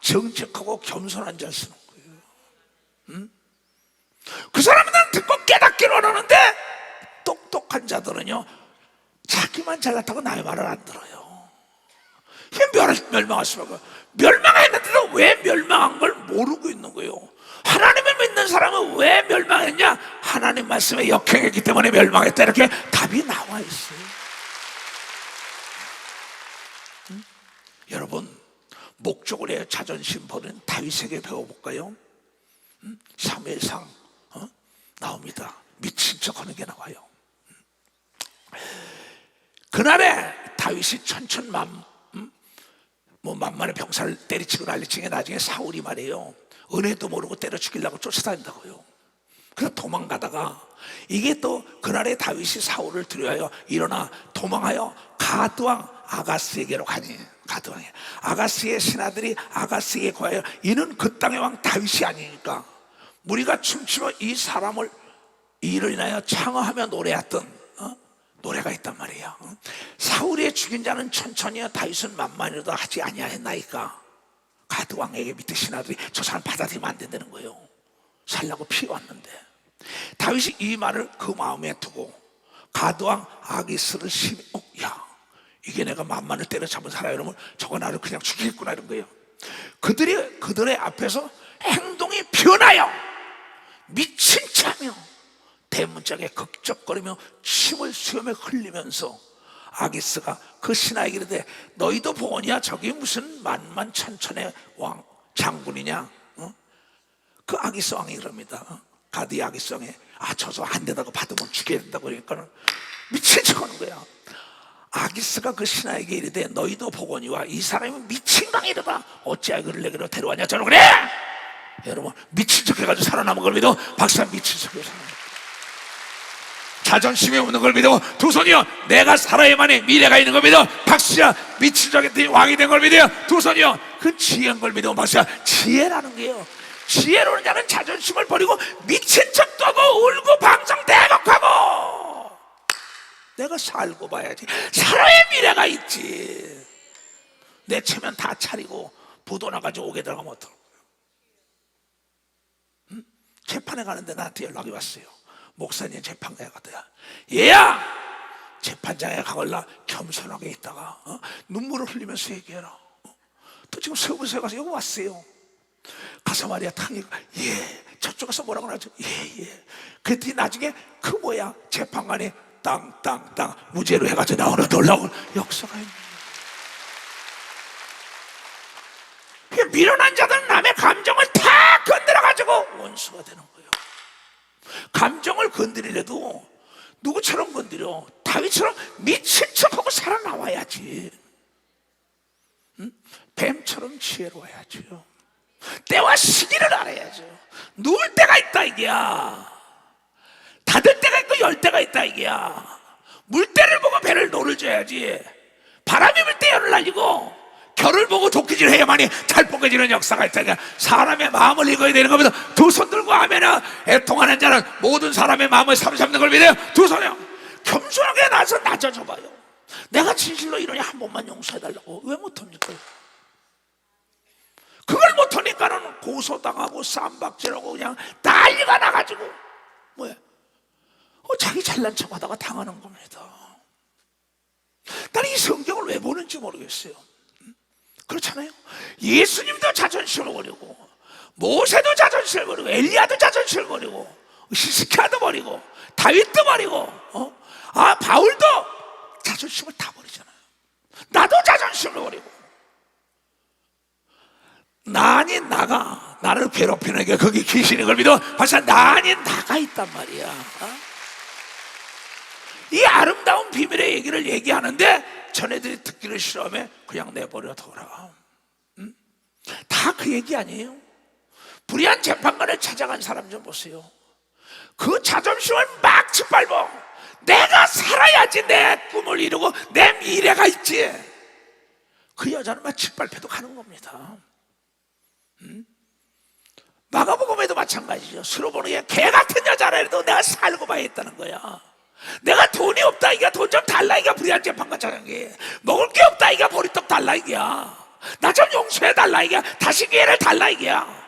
정직하고 겸손한 자를 쓰는 거예요. 그 사람들은 듣고 깨닫기를 원하는데 똑똑한 자들은요 자기만 잘났다고 나의 말을 안 들어요. 이게 멸망할 수밖에. 멸망했는데도 왜 멸망한 걸 모르고 있는 거예요. 하나님을 믿는 사람은 왜 멸망했냐? 하나님 말씀에 역행했기 때문에 멸망했다. 이렇게 답이 나와 있어요. 여러분, 목적을 해 자존심 버린 다윗에게 배워볼까요? 사무엘상 나옵니다. 미친 척하는 게 나와요. 그날에 다윗이 만만의 병사를 때리치고 난리치게 나중에 사울이 말이에요. 은혜도 모르고 때려 죽이려고 쫓아다닌다고요. 그래서 도망가다가 이게 또 그날에 다윗이 사울을 두려워하여 일어나 도망하여 가드왕 아가스에게로 가니, 가드왕이 아가스의 신하들이 아가스에게 구하여 이는 그 땅의 왕 다윗이 아니니까 우리가 춤추며 이 사람을 이를 인하여 창허하며 노래했던 노래가 있단 말이에요. 사울의 죽인 자는 천천히요 다윗은 만만이라도 하지 아니하였나이까. 가드왕에게 밑에 신하들이 저 사람 받아들이면 안 된다는 거예요. 살라고 피해왔는데 다윗이 이 말을 그 마음에 두고 가드왕 아기스를 심히 야 이게 내가 만만을 때려잡은 사람 이러면 저거 나를 그냥 죽이겠구나 이런 거예요. 그들의 앞에서 행동이 변하여 미친 차며 대문짝에 극적거리며 침을 수염에 흘리면서 아기스가 그 신하에게 이르되 너희도 보느냐 저기 무슨 만만천천의 왕 장군이냐. 그 아기스 왕이 이럽니다. 가드의 아기스 왕이 저서 안 된다고 받으면 죽여야 된다고 그러니까 미친 척하는 거야. 아기스가 그 신하에게 이르되 너희도 보거니와 이 사람이 미친 강이로다 어찌하여 그를 내게로 데려왔냐. 저는 그래 여러분 미친 척 해가지고 살아남은 걸 믿어 박사 미친 척해서 살아남은 자존심이 없는 걸 믿어. 두 손이요, 내가 살아야만이 미래가 있는 걸 믿어. 박수야, 미친 적이 왕이 된 걸 믿어요. 두 손이요, 그 지혜인 걸 믿어. 박수야, 지혜라는 게요, 지혜로운 자는 자존심을 버리고 미친 척도 하고 울고 방송 대곡하고 내가 살고 봐야지. 살아야 미래가 있지. 내 체면 다 차리고 부도 나가지고 오게 들어가면 어떡해. 응? 재판에 가는데 나한테 연락이 왔어요. 목사님 재판 가야거든. 얘야, 재판장에 가걸라 겸손하게 있다가 눈물을 흘리면서 얘기해라. 또 지금 서울에 가서 여기 왔어요. 가서 말이야, 탕이 예, 저쪽 가서 뭐라고 하죠? 예. 그랬더니 나중에 그 뭐야, 재판관이 땅 무죄로 해가지고 나오는 놀라운 역사가 있는 거예요. 미련한 자들은 남의 감정을 다 건드려가지고 원수가 되는 거예요. 감정을 건드리려도 누구처럼 건드려? 다윗처럼 미친 척하고 살아나와야지. 응? 뱀처럼 지혜로워야죠. 때와 시기를 알아야죠. 누울 때가 있다 이게야. 닫을 때가 있고 열 때가 있다 이게야. 물때를 보고 배를 노를 줘야지. 바람이 불 때 열을 날리고 결을 보고 도끼질 해야만이 잘 볶아지는 역사가 있다. 사람의 마음을 읽어야 되는 겁니다. 두 손 들고 하면은 애통하는 자는 모든 사람의 마음을 사로잡는 걸 믿어요. 두 손이요, 겸손하게 나서 낮아져 봐요. 내가 진실로 이러니 한 번만 용서해달라고. 왜 못합니까? 그걸 못하니까는 고소당하고 쌈박질하고 그냥 난리가 나가지고 뭐야, 자기 잘난 척하다가 당하는 겁니다. 나는 이 성경을 왜 보는지 모르겠어요. 그렇잖아요. 예수님도 자존심을 버리고 모세도 자존심을 버리고 엘리야도 자존심을 버리고 히스기야도 버리고 다윗도 버리고 바울도 자존심을 다 버리잖아요. 나도 자존심을 버리고 나 아닌 나가 나를 괴롭히는 게 거기 귀신인 걸 믿어. 벌써 나 아닌 나가 있단 말이야. 이 아름다운 비밀의 얘기를 얘기하는데 전애들이 듣기를 싫어하면 그냥 내버려 둬라. 응? 다 그 얘기 아니에요? 불의한 재판관을 찾아간 사람 좀 보세요. 그 자존심을 막 짓밟아. 내가 살아야지 내 꿈을 이루고 내 미래가 있지. 그 여자는 막 짓밟혀도 가는 겁니다. 마가복음에도 마찬가지죠. 스로보니에 개 같은 여자라 해도 내가 살고 봐야 했다는 거야. 내가 돈이 없다 이게 돈 좀 달라 이게 불의한 재판관 찾아간 게. 먹을 게 없다 이게 보리떡 달라 이게야. 나 좀 용서해 달라 이게. 다시 기회를 달라 이게야.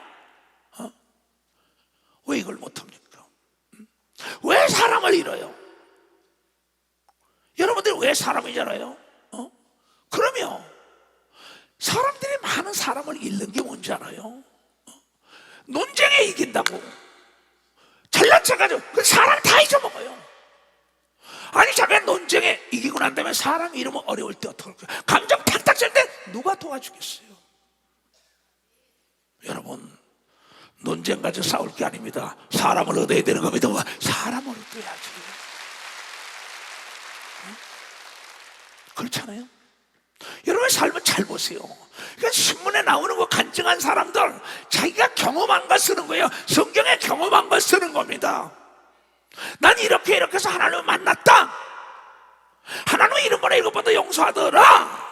왜 이걸 못합니까? 왜 사람을 잃어요? 여러분들이 왜 사람을 잃어요? 그러면 사람들이 많은 사람을 잃는 게 뭔지 알아요? 논쟁에 이긴다고 잘난 척하죠. 그 사람 다 잊어먹어요. 아니 자기가 논쟁에 이기고 난 다음에 사람 이름은 어려울 때 어떡할까요? 감정 탁탁 칠 때 누가 도와주겠어요? 여러분, 논쟁 가지고 싸울 게 아닙니다. 사람을 얻어야 되는 겁니다. 사람을 얻어야지. 그렇잖아요. 여러분 삶을 잘 보세요. 그러니까 신문에 나오는 거 간증한 사람들 자기가 경험한 걸 쓰는 거예요. 성경에 경험한 걸 쓰는 겁니다. 난 이렇게 해서 하나님을 만났다. 하나님 이름으로 7번도 용서하더라.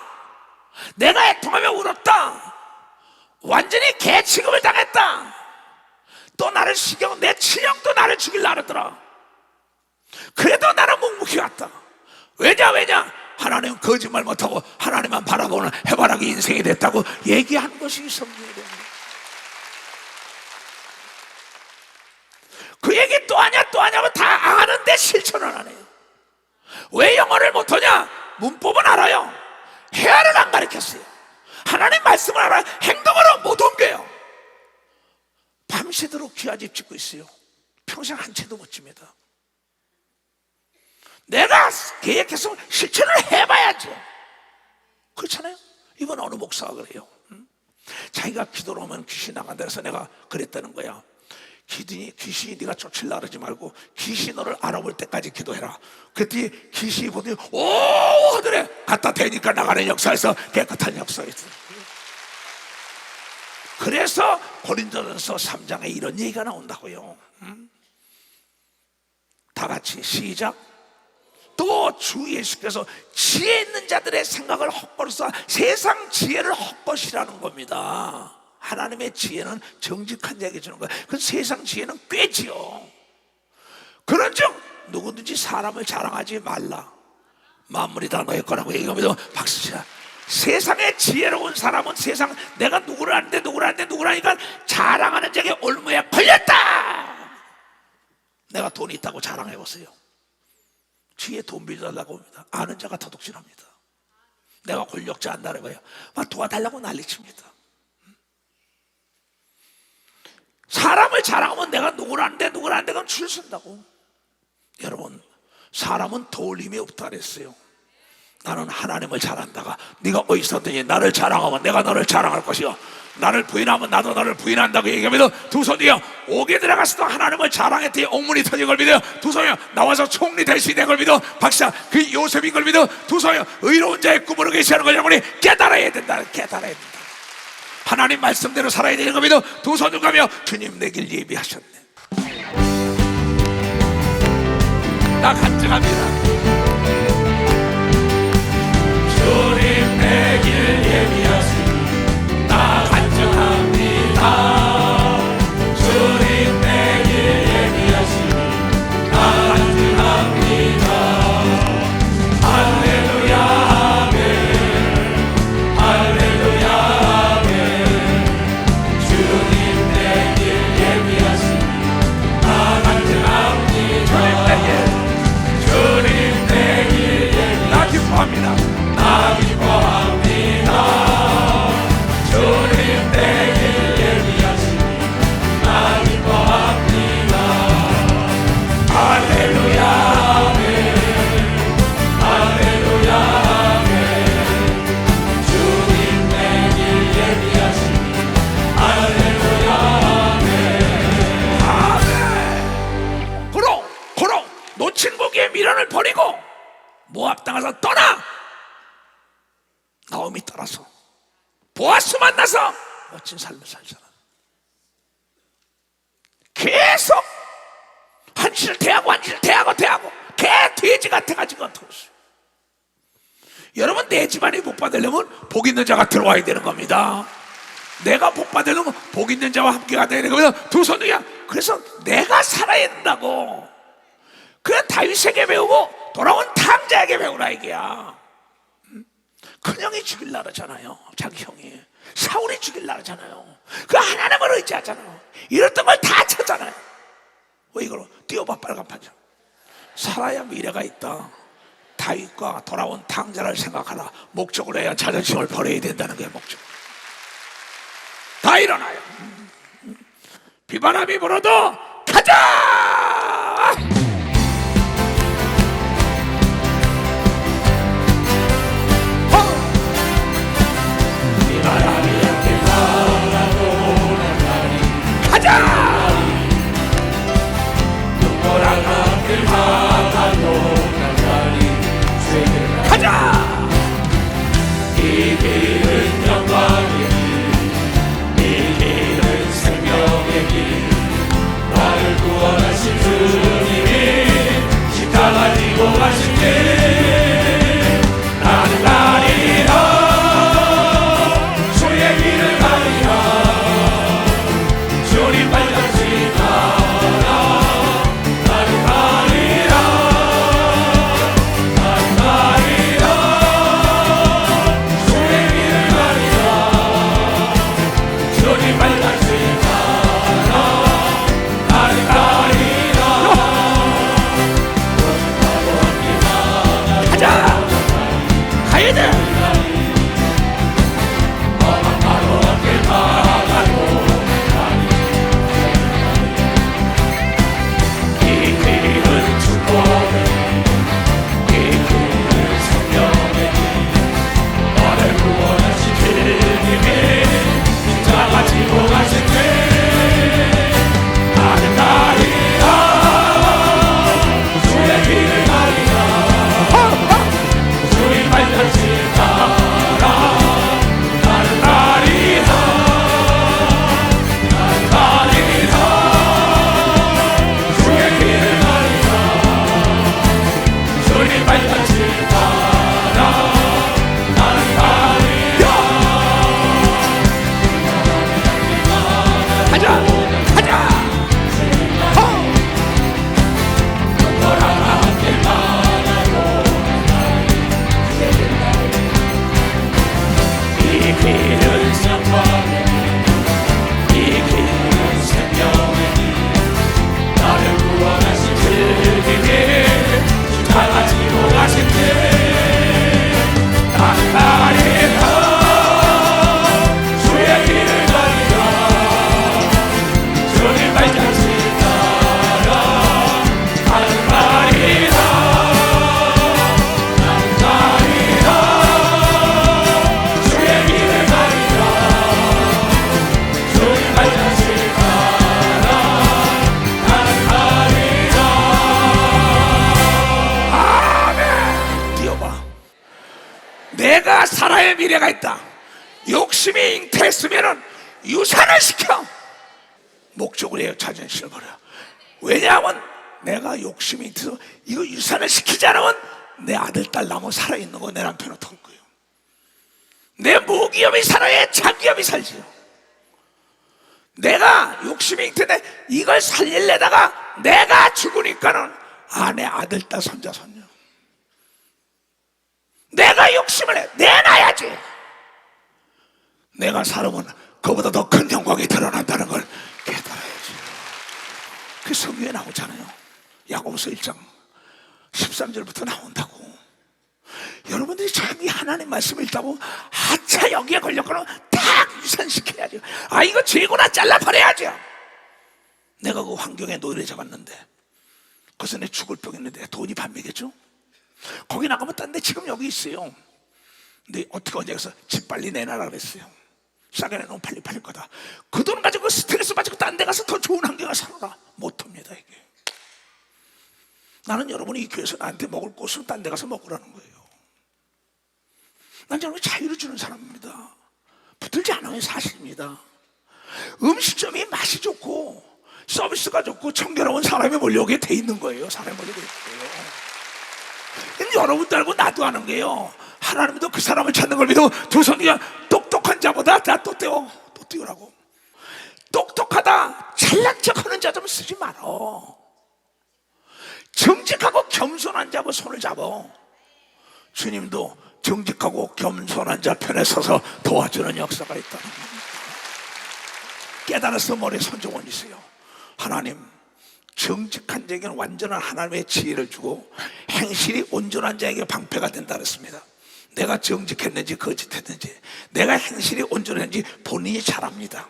내가 애통하며 울었다. 완전히 개 취급을 당했다. 또 나를 내 친형도 나를 죽일라 하더라. 그래도 나는 묵묵히 왔다. 왜냐 하나님은 거짓말 못하고 하나님만 바라보는 해바라기 인생이 됐다고 얘기한 것이 성경이랍니다. 그 얘기 또 하냐면 다 아는데 실천을 안 해요. 왜 영어를 못하냐? 문법은 알아요. 회화를 안 가르쳤어요. 하나님 말씀을 알아요. 행동으로 못 옮겨요. 밤새도록 귀하집 짓고 있어요. 평생 한 채도 못 집니다. 내가 계획해서 실천을 해봐야죠. 그렇잖아요. 이건 어느 목사가 그래요. 자기가 기도를 하면 귀신이 나간다 해서 내가 그랬다는 거야. 귀신이 네가 쫓으려고 그러지 말고 귀신이 너를 알아볼 때까지 기도해라. 그랬더니 귀신이 보더니 오 하더래. 갖다 대니까 나가는 역사에서 깨끗한 역사가 있어요. 그래서 고린도전서 3장에 이런 얘기가 나온다고요. 다 같이 시작. 또 주 예수께서 지혜 있는 자들의 생각을 헛것으로 세상 지혜를 헛것이라는 겁니다. 하나님의 지혜는 정직한 자에게 주는 거예요. 그 세상 지혜는 꾀지요. 그런즉 누구든지 사람을 자랑하지 말라. 만물이 다 너의 거라고 얘기하면서 박수치라. 세상에 지혜로운 사람은 세상 내가 누구를 아는데 누구를 아니까 자랑하는 자에게 올무에 걸렸다. 내가 돈이 있다고 자랑해보세요. 뒤에 돈 빌려달라고 합니다. 아는 자가 도둑질합니다. 내가 권력자 한다는 거예요. 막 도와달라고 난리칩니다. 사람을 자랑하면 내가 누구를 아는데 그럼 줄 쓴다고. 여러분, 사람은 도울 힘이 없다 그랬어요. 나는 하나님을 자랑한다가 네가 어디서 든지 나를 자랑하면 내가 너를 자랑할 것이요 나를 부인하면 나도 너를 부인한다고 얘기하면서 두 손이요 옥에 들어가서도 하나님을 자랑했더니 옥문이 터진 걸 믿어요. 두 손이요 나와서 총리 될 수 있는 걸 믿어. 박사 그 요셉인 걸 믿어. 두 손이요 의로운 자의 꿈으로 계시는 걸 영원히 깨달아야 된다. 깨달아야 된다. 하나님 말씀대로 살아야 되는 걸 믿어. 두 손을 가며 주님 내 길 예비하셨네. 나 간증합니다. 주님 내 길 예비하시니 나 간증합니다. 주님 내 길 예비하시니 나 간증합니다. 할렐루야 아멘 할렐루야 아멘 주님 내 길 예비하시니 나 간증합니다. 주님 내 길 예비하시니 나 기뻐합니다. 나 기뻐합니다. 주님 내 길 예비하시니 나 기뻐합니다. 할렐루야 아멘 할렐루야 아멘 주님 내 길 예비하시니 할렐루야 아멘 아멘. 고로 놓친 고기의 미련을 버리고 모압 땅에서 떠나 나오미 따라서 보아스 만나서 멋진 삶을 살잖아. 계속 한시를 대하고 개 돼지 같아가지고 어떡했어요. 여러분 내 집안이 복 받으려면 복 있는 자가 들어와야 되는 겁니다. 내가 복 받으려면 복 있는 자와 함께 가야 되는 겁니다. 두 손이야. 그래서 내가 살아야 된다고. 그냥 다윗에게 배우고 돌아온 탕자에게 배우라 이게야. 큰형이 죽일라 그러잖아요. 자기 형이 사울이 죽일라 그러잖아요. 그 하나님을 의지하잖아요. 이랬던 걸 다 찾잖아요. 왜 이걸 띄워봐 빨간판자. 살아야 미래가 있다. 다윗과 돌아온 탕자를 생각하라. 목적으로 해야 자존심을 버려야 된다는 게 목적. 다 일어나요. 비바람이 불어도 가자. 주님 길은 생명의 길, 이 길은 생명의 길, 나를 구원하신 그 길을 다 가지고 가신 길. 난 가리라 주의 길을 가리라 주님 발자취 따라 난 가리라 난 가리라 주의 길을 가리라 주님 발자취 따라 난 가리라. 아멘. 뛰어봐. 내가 살아야 미래가 있다. 욕심이 잉태했으면 유산을 시켜. 목적을 해요. 자존심을 버려. 왜냐하면 내가 욕심이 잉태해서 이거 유산을 시키지 않으면 내 아들 딸 나무 살아있는 거 내 남편 어떡할 거예요. 내 모기업이 살아야 자기업이 살지요. 내가 욕심이 잉태인데 이걸 살리려다가 내가 죽으니까는 내 아들 딸 손자 손녀 내가 욕심을 해 내놔야지. 내가 살으면 그보다 더 큰 영광이 드러난다는 걸 깨달아야지. 그 성경에 나오잖아요. 야고보서 1장 13절부터 나온다고. 여러분들이 참 이 하나님 말씀을 읽다고 아차 여기에 걸렸거나 딱 유산시켜야죠. 이거 재고나 잘라버려야죠. 내가 그 환경에 노예를 잡았는데 그래서 내 죽을 병했는데 돈이 반매겠죠. 거기 나가면 딴 데 지금 여기 있어요. 근데 어떻게 하냐 해서 집 빨리 내놔라 그랬어요. 싸게 내놓으면 빨리 팔릴 거다. 그 돈 가지고 스트레스 받고 딴 데 가서 더 좋은 환경에 살아라. 못합니다 이게. 나는 여러분이 이 교회에서 나한테 먹을 곳은 딴 데 가서 먹으라는 거예요. 난 여러분 자유를 주는 사람입니다. 붙들지 않으면 사실입니다. 음식점이 맛이 좋고 서비스가 좋고 청결로운 사람이 몰려오게 돼 있는 거예요. 사람이 몰려오게 있고요. 여러분도 알고 나도 아는 거예요. 하나님도 그 사람을 찾는 걸 믿어 두 손이야 똑똑한 자보다 나 또 띄우라고. 똑똑하다 잘난 척하는 자 좀 쓰지 말어. 정직하고 겸손한 자고 손을 잡어. 주님도 정직하고 겸손한 자 편에 서서 도와주는 역사가 있다는 겁니다. 깨달아서 머리에 손좀 올리세요. 하나님 정직한 자에게는 완전한 하나님의 지혜를 주고 행실이 온전한 자에게 방패가 된다 그랬습니다. 내가 정직했는지 거짓했는지 내가 행실이 온전했는지 본인이 잘 압니다.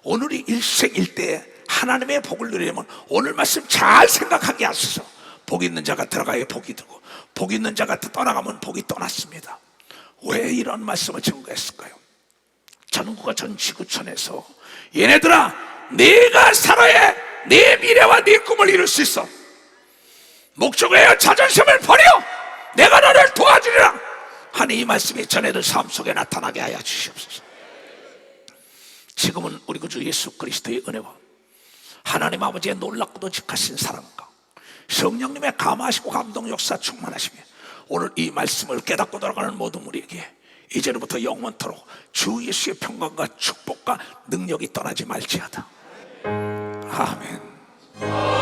오늘이 일생일대에 하나님의 복을 누리려면 오늘 말씀 잘 생각하게 하소서. 복 있는 자가 들어가야 복이 들고 복 있는 자가 떠나가면 복이 떠났습니다. 왜 이런 말씀을 증거했을까요? 전국과 전 지구촌에서 얘네들아 네가 살아야 네 미래와 네 꿈을 이룰 수 있어. 목적을 자존심을 버려 내가 너를 도와주리라 하는 이 말씀이 전애들 삶 속에 나타나게 하여 주시옵소서. 지금은 우리 구주 예수 그리스도의 은혜와 하나님 아버지의 놀랍고도 직하신 사랑과 성령님의 감화하시고 감동 역사 충만하시며 오늘 이 말씀을 깨닫고 돌아가는 모든 우리에게 이제로부터 영원토록 주 예수의 평강과 축복과 능력이 떠나지 말지어다. 아멘.